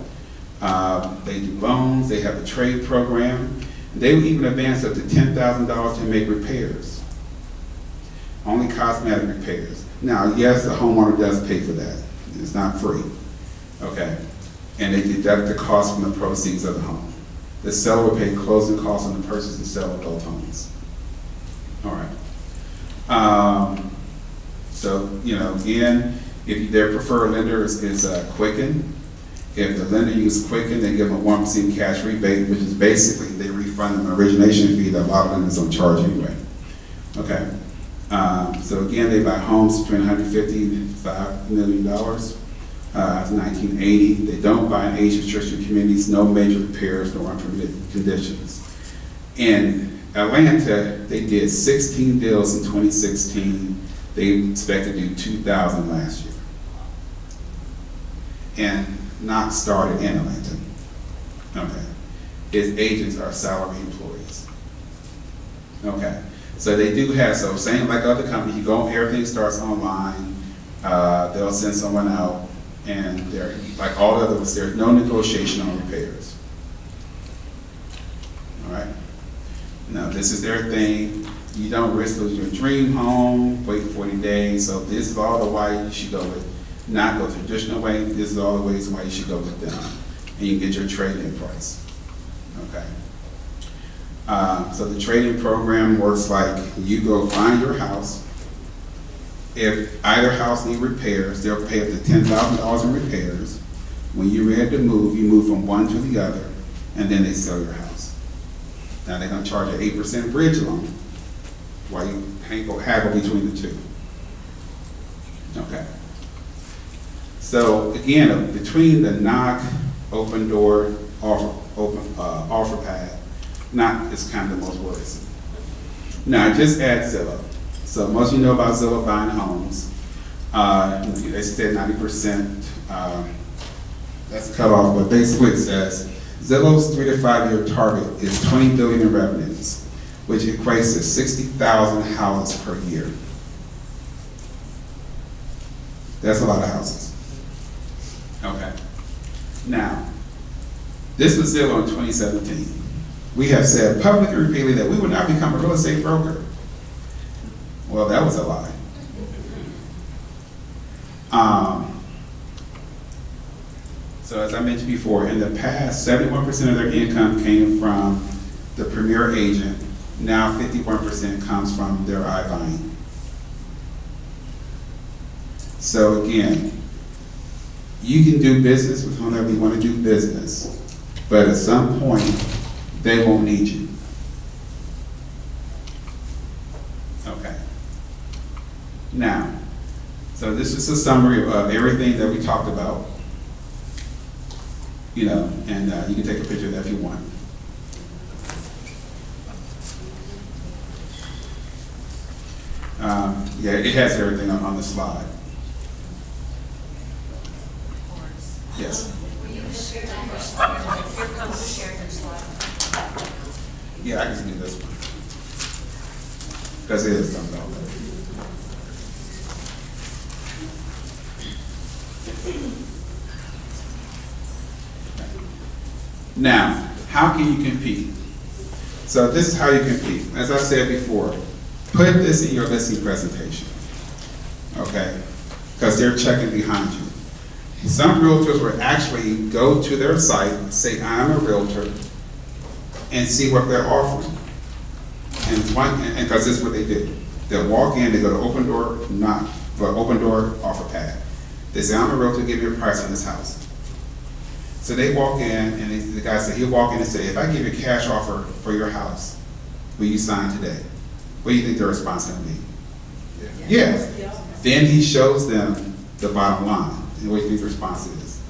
They do loans, they have a trade program. They will even advance up to $10,000 to make repairs. Only cosmetic repairs. Now, yes, the homeowner does pay for that. It's not free, okay? And they deduct the cost from the proceeds of the home. The seller will pay closing costs on the purchase and sale of both homes. All right. So, again, if their preferred lender is Quicken. If the lender uses Quicken, they give them a 1% cash rebate, which is basically they refund them an origination fee that a lot of lenders don't charge anyway. Okay. So again, they buy homes between $150 and $5 million. After 1980, they don't buy in age restriction communities, no major repairs, no unpermitted conditions. In Atlanta, they did 16 deals in 2016. They expect to do 2,000 last year. And not started in Atlanta. Okay. His agents are salary employees. Okay. So they do have, so same like other companies, you go, everything starts online, they'll send someone out, and they're, like all the others, there's no negotiation on repairs. All right. Now this is their thing. You don't risk losing your dream home, wait 40 days. So this is all the why you should go with, not go the traditional way. This is all the ways why you should go with them. And you can get your trade-in price. Okay. So the trade-in program works like you go find your house. If either house needs repairs, they'll pay up to $10,000 in repairs. When you're ready to move, you move from one to the other, and then they sell your house. Now they're going to charge an 8% bridge loan while you haggle between the two. Okay. So again, between the knock, open door, offer pad, knock is kind of the most worrisome. Now just add Zillow. So most of you know about Zillow buying homes. They said 90%. That's cut off, but basically it says Zillow's 3 to 5 year target is $20 billion in revenues, which equates to 60,000 houses per year. That's a lot of houses. Okay. Now, this was Zillow in 2017. We have said publicly and repeatedly that we would not become a real estate broker. Well, that was a lie. So as I mentioned before, in the past, 71% of their income came from the premier agent. Now 51% comes from their iBuying. So again, you can do business with whomever you want to do business, but at some point, they won't need you. Okay. Now, so this is a summary of everything that we talked about. And you can take a picture of that if you want. Yeah, it has everything on the slide. Yes. Yeah, I can do this one. Because it is something about that. Now, how can you compete? So this is how you compete. As I said before, put this in your listing presentation, okay? Because they're checking behind you. Some realtors will actually go to their site, say, I'm a realtor, and see what they're offering. And because this is what they do. They'll walk in, they go to open door, knock, or open door, offer pad. They say, I'm a realtor, give me a price on this house. So they walk in, and the guy said, he'll walk in and say, if I give you a cash offer for your house, will you sign today? What do you think their response is going to be? Yes. Then he shows them the bottom line. And what do you think the response is?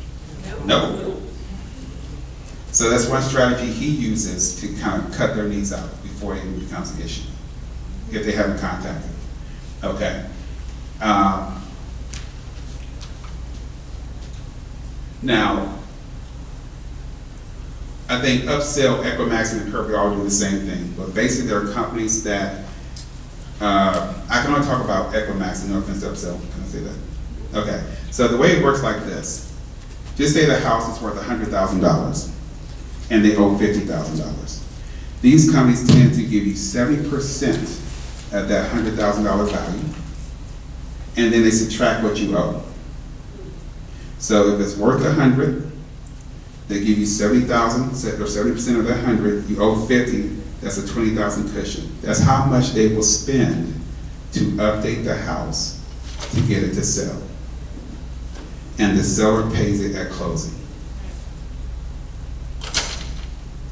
No. So that's one strategy he uses to kind of cut their needs out before it even becomes an issue, if they haven't contacted. Okay. Now, I think Upsell, Equimax, and Kirby all do the same thing, but basically there are companies that, I can only talk about Equimax and no offense to Upsell, can I say that? Okay, so the way it works like this, just say the house is worth $100,000 and they owe $50,000. These companies tend to give you 70% of that $100,000 value, and then they subtract what you owe. So if it's worth 100, they give you 70,000, or 70% of that 100, you owe 50, that's a 20,000 cushion. That's how much they will spend to update the house to get it to sell. And the seller pays it at closing.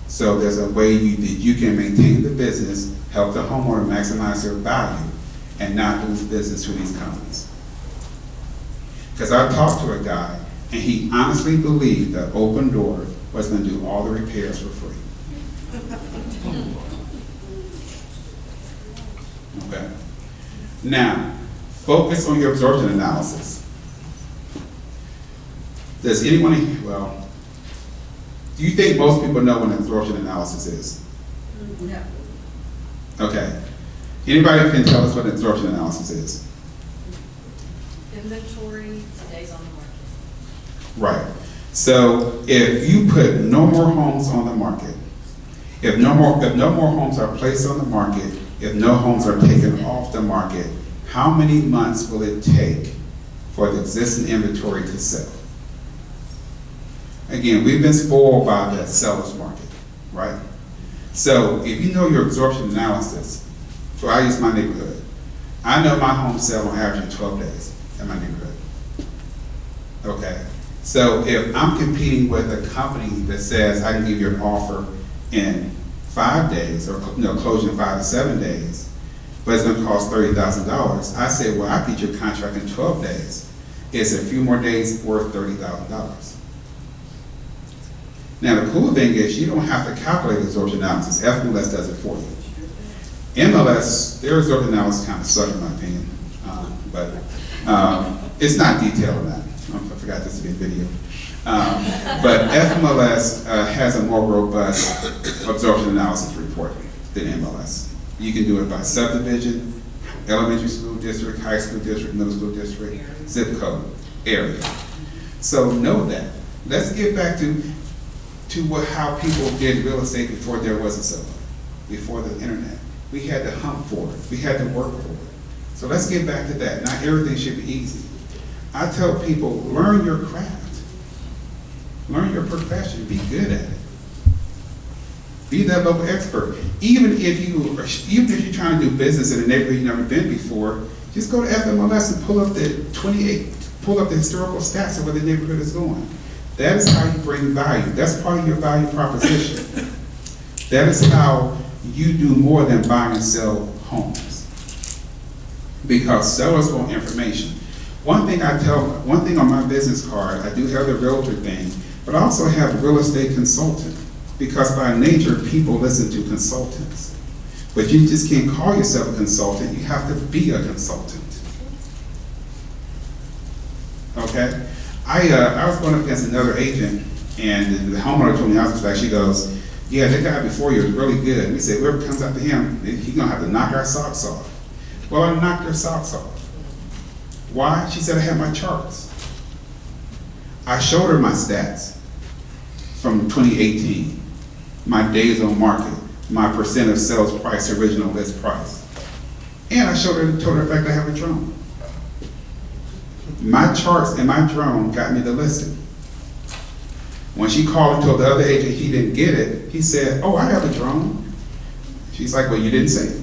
So there's a way that you can maintain the business, help the homeowner maximize their value, and not lose business to these companies. Because I talked to a guy, and he honestly believed that Open Door was going to do all the repairs for free. Okay. Now, focus on your absorption analysis. Does anyone, well, do you think most people know what an absorption analysis is? No. Okay. Anybody can tell us what an absorption analysis is? Inventory. Today's on the market. Right. So if you put no more homes on the market, if no more homes are placed on the market, if no homes are taken off the market, how many months will it take for the existing inventory to sell? Again, we've been spoiled by the seller's market, right? So if you know your absorption analysis, so I use my neighborhood. I know my homes sell on average in 12 days in my neighborhood. Okay. So if I'm competing with a company that says I can give you an offer in 5 days, or closing in 5 to 7 days, but it's going to cost $30,000, I say, well, I get your contract in 12 days. It's a few more days worth $30,000. Now the cool thing is you don't have to calculate absorption analysis. FMLS does it for you. MLS, their absorption analysis kind of suck in my opinion, but it's not detailed enough. I forgot this to be a video. But FMLS has a more robust absorption analysis report than MLS. You can do it by subdivision, elementary school district, high school district, middle school district, zip code, area. So know that. Let's get back to how people did real estate before there was a cell phone, before the internet. We had to hunt for it. We had to work for it. So let's get back to that. Not everything should be easy. I tell people, learn your craft. Learn your profession. Be good at it. Be that local expert. Even if you're trying to do business in a neighborhood you've never been before, just go to FMLS and pull up the historical stats of where the neighborhood is going. That is how you bring value. That's part of your value proposition. That is how you do more than buy and sell homes. Because sellers want information. One thing on my business card, I do have the realtor thing, but I also have a real estate consultant. Because by nature, people listen to consultants. But you just can't call yourself a consultant, you have to be a consultant. Okay? I was going up against another agent, and the homeowner told me, she goes, yeah, that guy before you was really good. We said, whoever comes after him, he's going to have to knock our socks off. Well, I knocked their socks off. Why? She said I had my charts. I showed her my stats from 2018, my days on market, my percent of sales price, original list price. And I told her, in fact, I have a drone. My charts and my drone got me the listing. When she called and told the other agent he didn't get it, he said, oh, I have a drone. She's like, well, you didn't say it.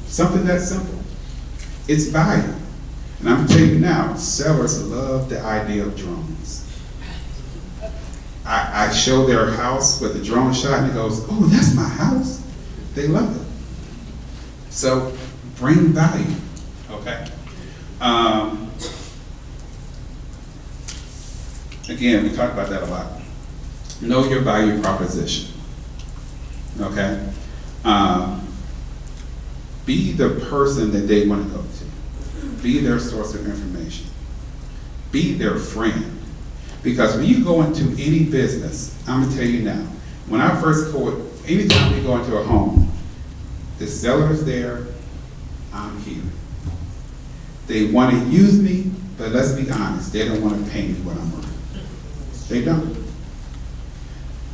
Something that simple. It's value. And I'm going to tell you now, sellers love the idea of drones. I show their house with the drone shot, and it goes, oh, that's my house. They love it. So bring value, okay? Again, we talk about that a lot. Know your value proposition, okay? Be the person that they want to go to. Be their source of information. Be their friend. Because when you go into any business, I'm gonna tell you now, when I first go, anytime we go into a home, the seller's there, I'm here. They want to use me, but let's be honest, they don't want to pay me what I'm worth. They don't.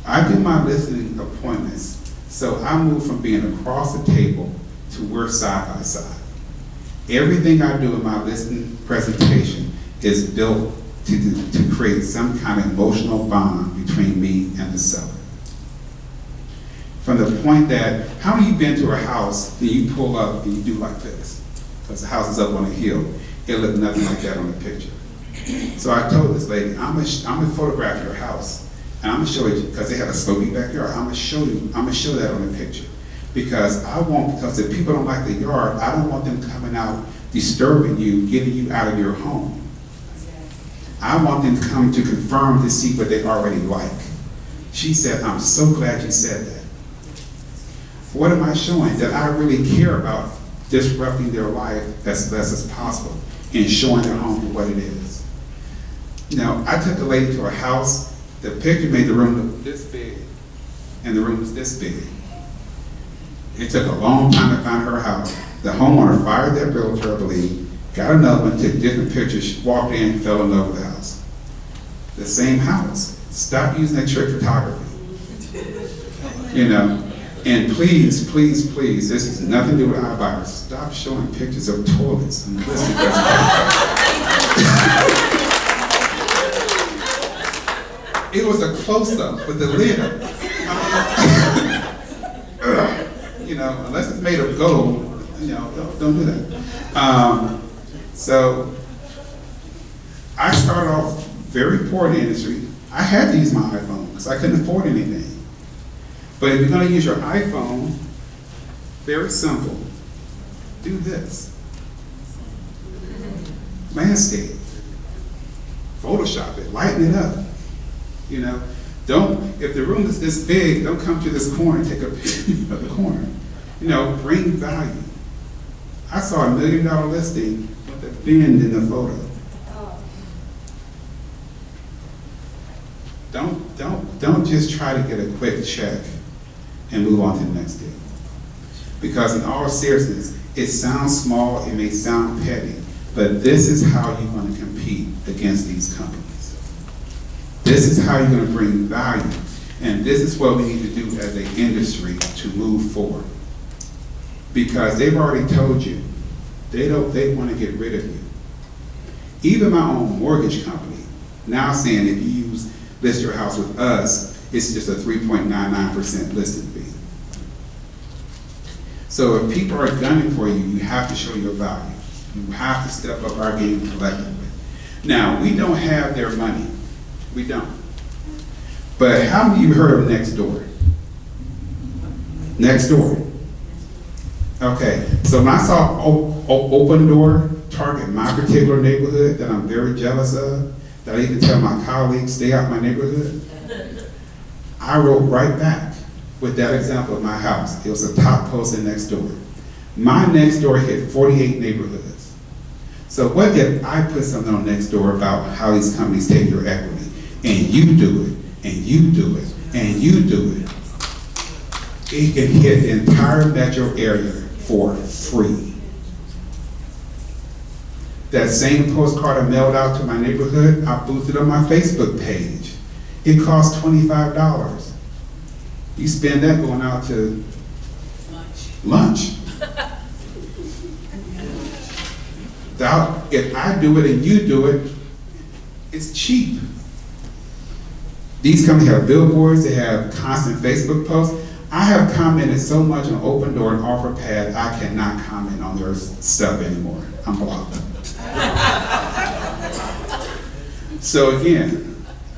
I do my listening appointments, so I move from being across the table to we're side by side. Everything I do in my listening presentation is built to create some kind of emotional bond between me and the seller. From the point that, how many of you been to a house and you pull up and you do like this? Because the house is up on a hill. It looked nothing like that on the picture. So I told this lady, I'm gonna photograph your house, and I'm gonna show you, because they have a sloping backyard, I'm gonna show that on the picture. Because if people don't like the yard, I don't want them coming out disturbing you, getting you out of your home. I want them to come to confirm to see what they already like. She said, I'm so glad you said that. What am I showing? That I really care about disrupting their life as less as possible and showing their home for what it is. Now, I took a lady to a house. The picture made the room look this big, and the room was this big. It took a long time to find her house. The homeowner fired that realtor, I believe, got another one, took different pictures, walked in, fell in love with the house. The same house. Stop using that trick photography. You know, and please, please, please, this has nothing to do with iBuyers. Stop showing pictures of toilets. And listen, it was a close-up with the lid up. You know, unless it's made of gold, you know, don't do that. So I started off very poor in the industry. I had to use my iPhone because I couldn't afford anything. But if you're going to use your iPhone, very simple, do this. Landscape. Photoshop it, lighten it up. You know, if the room is this big, don't come to this corner and take a picture of the corner. You know, bring value. I saw $1 million listing with a bend in the photo. Don't just try to get a quick check and move on to the next deal. Because in all seriousness, it sounds small, it may sound petty, but this is how you're going to compete against these companies. This is how you're going to bring value. And this is what we need to do as an industry to move forward. Because they've already told you, they want to get rid of you. Even my own mortgage company, now saying if you list your house with us, it's just a 3.99% listing fee. So if people are gunning for you, you have to show your value. You have to step up our game collectively. Now, we don't have their money. We don't. But how many of you heard of Nextdoor? Nextdoor. Okay, so when I saw Open Door target my particular neighborhood that I'm very jealous of, that I even tell my colleagues, stay out my neighborhood, I wrote right back with that example of my house. It was a top post in Nextdoor. My Nextdoor hit 48 neighborhoods. So what if I put something on Nextdoor about how these companies take your equity, and you do it, and you do it, and you do it? It can hit the entire metro area for free. That same postcard I mailed out to my neighborhood, I boosted on my Facebook page. It cost $25. You spend that going out to lunch. If I do it and you do it, it's cheap. These companies have billboards, they have constant Facebook posts. I have commented so much on Open Door and OfferPad, I cannot comment on their stuff anymore. I'm blocked. So again,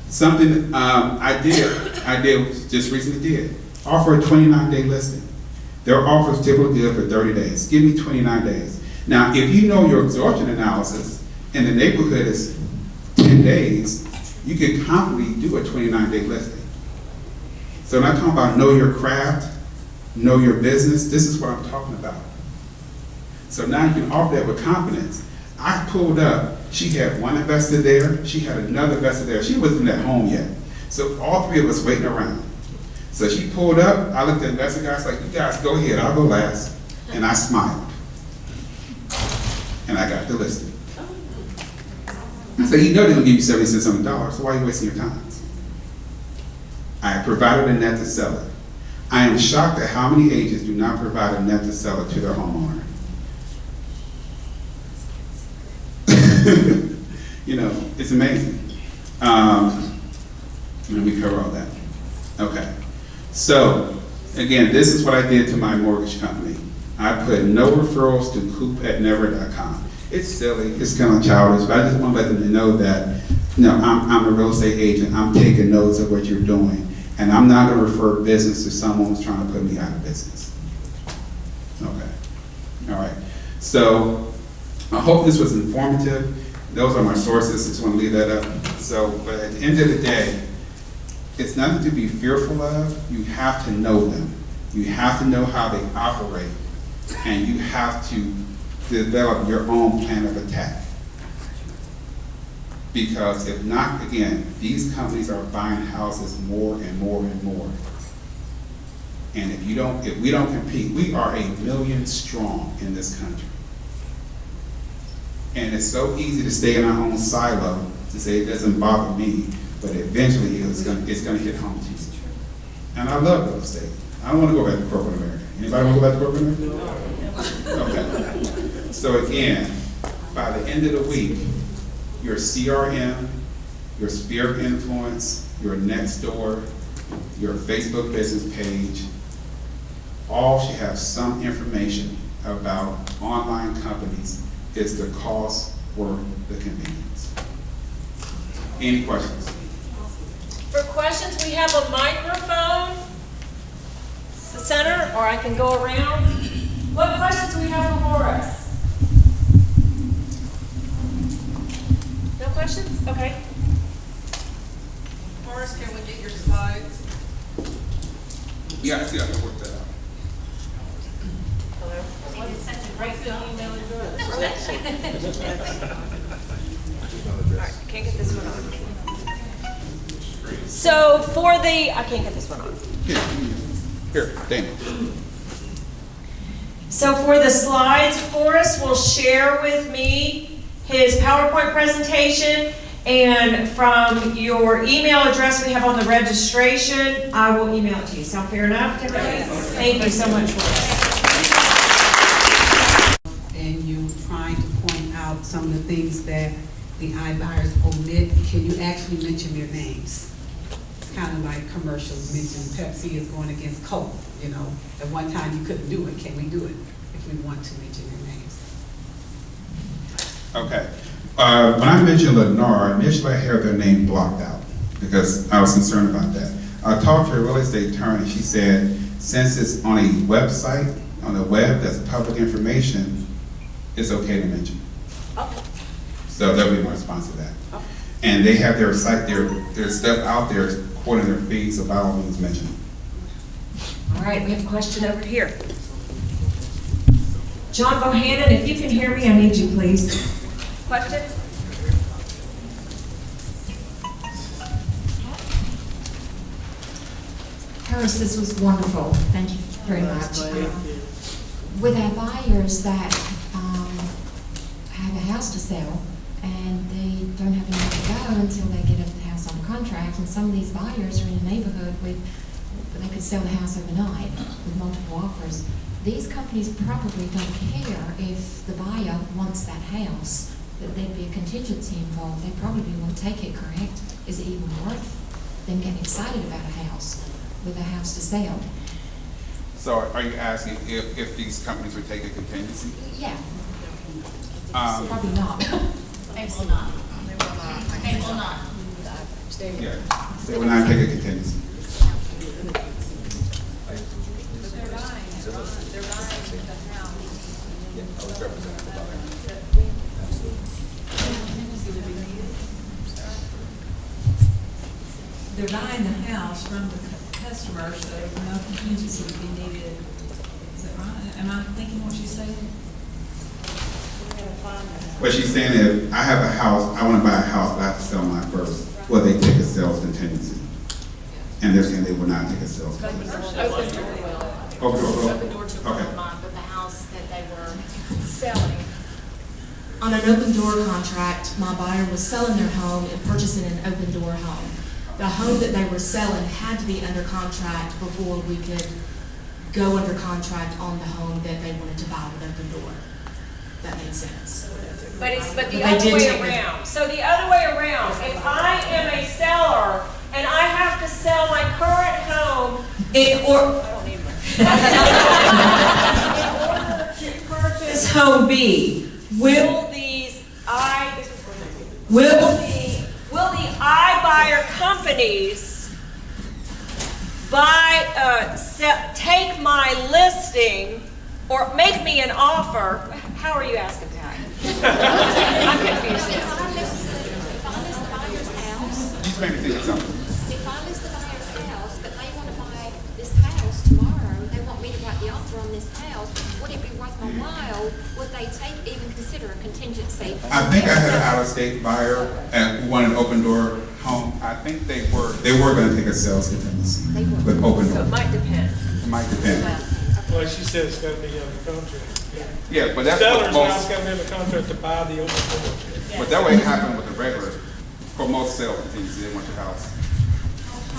Something I just recently did, offer a 29-day listing. Their offers typically good for 30 days. Give me 29 days. Now, if you know your absorption analysis and the neighborhood is 10 days, you can confidently do a 29-day listing. So when I talk about know your craft, know your business, this is what I'm talking about. So now you can offer that with confidence. I pulled up, she had one investor there, she had another investor there. She wasn't at home yet. So all three of us waiting around. So she pulled up, I looked at the investor guys like, you guys go ahead, I'll go last. And I smiled. And I got the listing. I said, you know they're gonna give you 70 cents on the dollar, so why are you wasting your time? I provided a net to seller. I am shocked at how many agents do not provide a net to seller to their homeowner. You know, it's amazing. And we cover all that. Okay. So, again, this is what I did to my mortgage company. I put no referrals to coop@never.com. It's silly, it's kind of childish, but I just want to let them know that, you know, I'm a real estate agent. I'm taking notes of what you're doing. And I'm not going to refer business to someone who's trying to put me out of business. Okay. All right. So, I hope this was informative. Those are my sources. I just want to leave that up. So, but at the end of the day, it's nothing to be fearful of. You have to know them. You have to know how they operate. And you have to develop your own plan of attack. Because if not, again, these companies are buying houses more and more and more. And if we don't compete, we are 1 million strong in this country. And it's so easy to stay in our own silo to say it doesn't bother me, but eventually it's gonna hit home to you. And I love real estate. I don't want to go back to corporate America. Anybody want to go back to corporate America? No. Okay. So again, by the end of the week, your CRM, your sphere of influence, your Nextdoor, your Facebook business page, all should have some information about online companies. Is the cost or the convenience? Any questions? For questions, we have a microphone, the center, or I can go around. What questions do we have for Horace? No questions? Okay. Horace, can we get your slides? Yeah, I see. I can work that out. Email address. All right, can't get this one on. So for the, I can't get this one on. Here, Dana. So for the slides, Horace will share with me his PowerPoint presentation, and from your email address we have on the registration, I will email it to you. Sound fair enough to everybody? Thank you so much, Horace. And you trying to point out some of the things that the iBuyers omit, can you actually mention their names? It's kind of like commercials mention Pepsi is going against Coke, you know. At one time you couldn't do it, can we do it if we want to mention their names? Okay. When I mentioned Lennar, initially I had their name blocked out because I was concerned about that. I talked to a real estate attorney. She said, since it's on a website, on the web, that's public information, it's okay to mention. Okay. So that'll be my response to that. Okay. And they have their site, their stuff out there quoting their fees, so by all means mention them. All right, we have a question over here. John Bohannon, if you can hear me, I need you, please. Question? Horace, this was wonderful. Thank you very much. With our buyers that have a house to sell and they don't have anywhere to go until they get a house on contract, and some of these buyers are in a neighborhood with, they could sell the house overnight with multiple offers. These companies probably don't care if the buyer wants that house, that there'd be a contingency involved. They probably won't take it, correct? Is it even worth them getting excited about a house with a house to sell? So are you asking if these companies would take a contingency? Yeah. They Probably not. will not. They will not. Yeah, they will not take a contingency. But they're buying the house. They're buying the house from the customer, so no contingency would be needed. Is that right? Am I thinking what she's saying? What she's saying is, I have a house, I wanna buy a house, but I have to sell mine first. Will they take a sales contingency? And they're saying they will not take a sales contingency. Open door will. Open door took Okay. one month with the house that they were selling. On an open door contract, my buyer was selling their home and purchasing an open door home. The home that they were selling had to be under contract before we could go under contract on the home that they wanted to buy with open door. That makes sense. But the But they other did way take it. around. So the other way around, if I am a seller and I have to sell my current home in order to purchase home B, will the iBuyer companies take my listing or make me an offer? How are you asking that? I'm confused If now. I list the buyer's house, She's trying to think of something. if I list the buyer's house, but they want to buy this house tomorrow, they want me to write the offer on this house, would it be worth my while? Would they even consider a contingency? I think I had an out-of-state buyer who wanted an open door home. I think they were gonna take a sales contingency with open So door. it might depend. It might depend. Well, she said it's gotta be under contract. Yeah, but that's what Seller's now most, coming in the contract to buy the open door. but that way it happened with the regular, for most sales contingency, they want your house.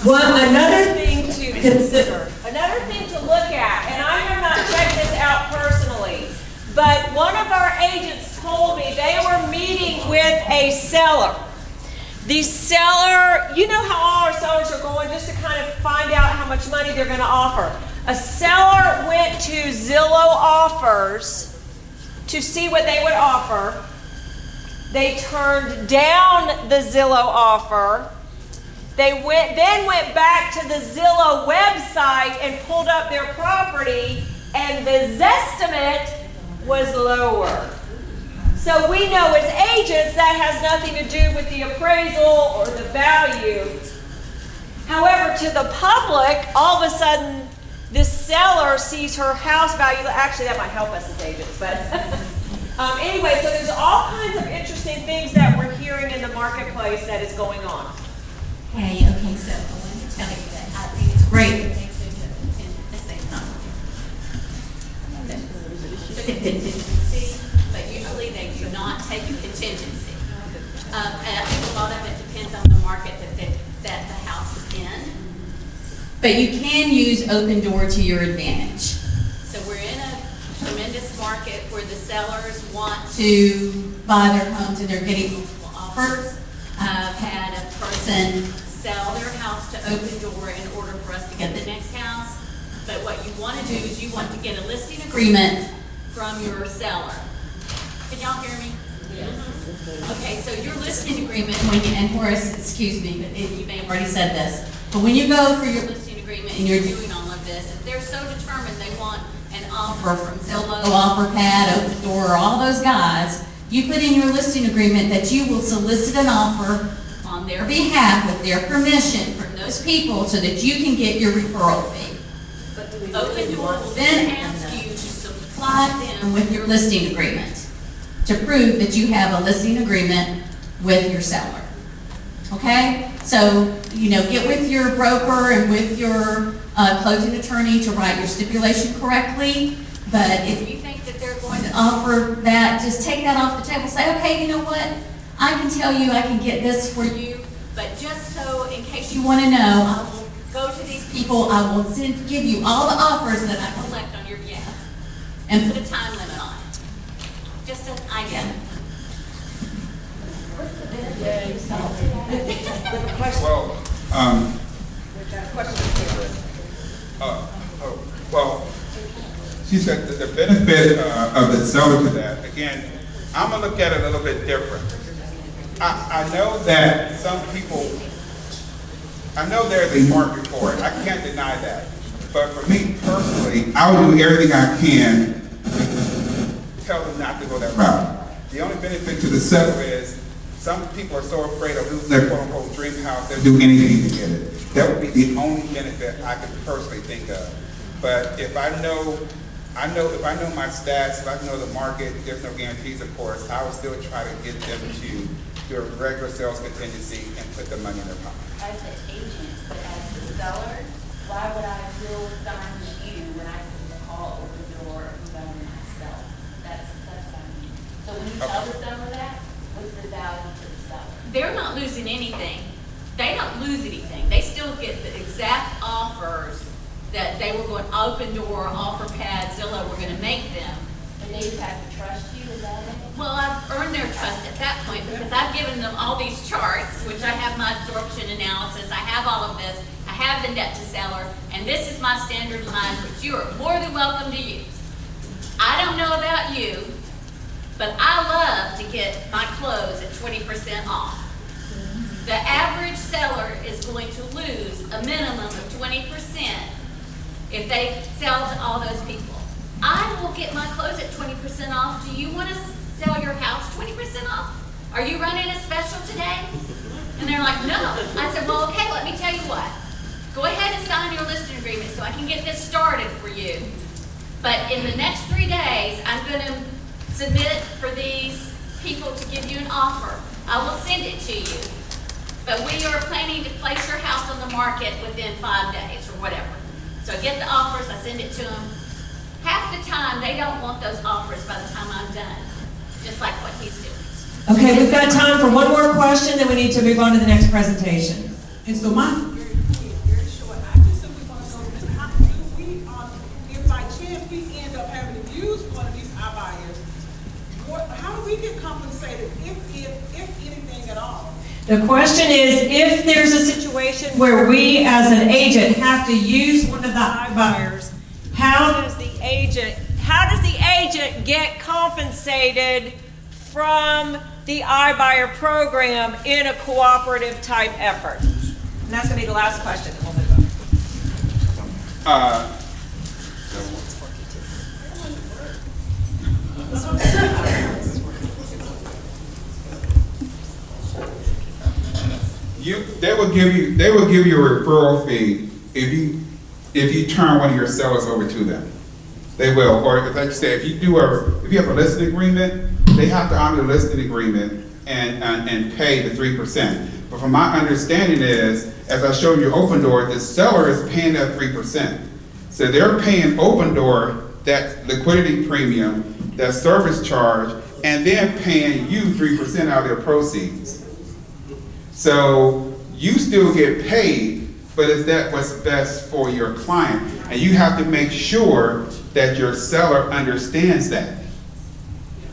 Another thing to consider, another thing to look at, and I have not checked this out personally, but one of our agents told me they were meeting with a seller. The seller, you know how all our sellers are going just to kind of find out how much money they're going to offer. A seller went to Zillow Offers to see what they would offer. They turned down the Zillow offer. They then went back to the Zillow website and pulled up their property, and the Zestimate was lower. So we know as agents that has nothing to do with the appraisal or the value. However, to the public, all of a sudden, this seller sees her house value. Actually, that might help us as agents, but anyway, so there's all kinds of interesting things that we're hearing in the marketplace that is going on. Okay, so I wanted to tell you that I think it's great that they took a contingency, but usually they do not take a contingency. And I think a lot of it depends on the market that the house is in. But you can use open door to your advantage. So we're in a tremendous market where the sellers want to buy their homes and they're getting multiple offers. I've had a person sell their house to open door in order for us to get the next house. But what you want to do is you want to get a listing agreement from your seller. Can y'all hear me? Okay, so your listing agreement, And Horace, excuse me, but you may have already said this, but when you go for your listing agreement and you're doing all of this, if they're so determined they want an offer from Zillow, OfferPad, Open Door, all those guys, you put in your listing agreement that you will solicit an offer on their behalf with their permission from those people so that you can get your referral fee. Open Door will Then ask you to supply supply them with your listing agreement to prove that you have a listing agreement with your seller. Okay? So, get with your broker and with your closing attorney to write your stipulation correctly. But if you think that they're going to offer that, just take that off the table. Say, okay, you know what? I can tell you I can get this for you. but just so in case You want to know, I will go to these people people, I will give you all the offers that I can collect on your behalf and put a time limit on it. Just an idea. Well, she said that the benefit of the seller to that, again, I'm gonna look at it a little bit different. I know that some people I know there's a market for it, I can't deny that. But for me personally, I will do everything I can to tell them not to go that route. The only benefit to the seller is, some people are so afraid of losing their quote-unquote dream house, they'll do anything to get it. That would be the only benefit I could personally think of. But if I know my stats, if I know the market, there's no guarantees, of course, I would still try to get them to do a regular sales contingency and put the money in their pocket. As an agent, but as the seller, why would I feel fine with you when I can call over the door and go myself? That's what I mean. So when you tell the seller that, what's the value to the seller? They're not losing anything. They don't lose anything. They still get the exact offers that they were going open door, offer pad, Zillow were going to make them. And they just have to trust you, is that it? Well, I've earned their trust at that point because I've given them all these charts, which I have my absorption analysis, I have all of this, I have the net to seller, and this is my standard line, which you are more than welcome to use. I don't know about you, but I love to get my close at 20% off. The average seller is going to lose a minimum of 20% if they sell to all those people. I will get my close at 20% off. Do you want to sell your house 20% off? Are you running a special today? And they're like, no. I said, well, okay, let me tell you what. Go ahead and sign your listing agreement so I can get this started for you. But in the next 3 days, I'm going to submit for these people to give you an offer. I will send it to you. But we are planning to place your house on the market within 5 days or whatever. So I get the offers, I send it to them. Half the time, they don't want those offers by the time I'm done, just like what he's doing. Okay, we've got time for one more question, then we need to move on to the next presentation. And so my, Very short. I just simply want to know, how do we, if by chance we end up having to use one of these iBuyers, how do we get compensated if anything at all? The question is, if there's a situation where we as an agent have to use one of the iBuyers, how does the agent get compensated from the iBuyer program in a cooperative type effort? And that's going to be the last question, and we'll move on. They will give you a referral fee if you turn one of your sellers over to them. They will, or like you said, if you have a listing agreement, they have to honor the listing agreement and pay the 3%. But from my understanding is, as I showed you Open Door, the seller is paying that 3%. So they're paying Open Door that liquidity premium, that service charge, and then paying you 3% out of their proceeds. So you still get paid, but is that what's best for your client? And you have to make sure that your seller understands that.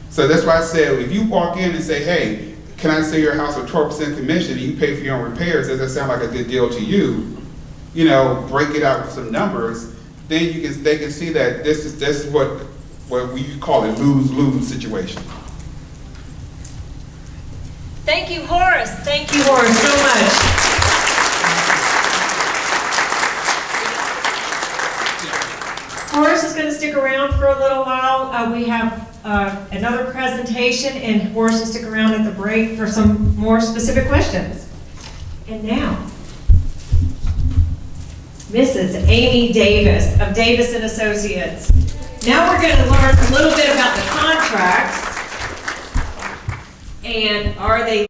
So that's why I said, if you walk in and say, hey, can I sell your house with 12% commission and you pay for your own repairs, does that sound like a good deal to you? You know, break it out with some numbers, then they can see that this is what we call a lose-lose situation. Thank you, Horace. Thank you, Horace, so much. Horace is going to stick around for a little while. We have another presentation, and Horace will stick around at the break for some more specific questions. And now, Mrs. Amy Davis of Davis & Associates. Now we're going to learn a little bit about the contracts. And are they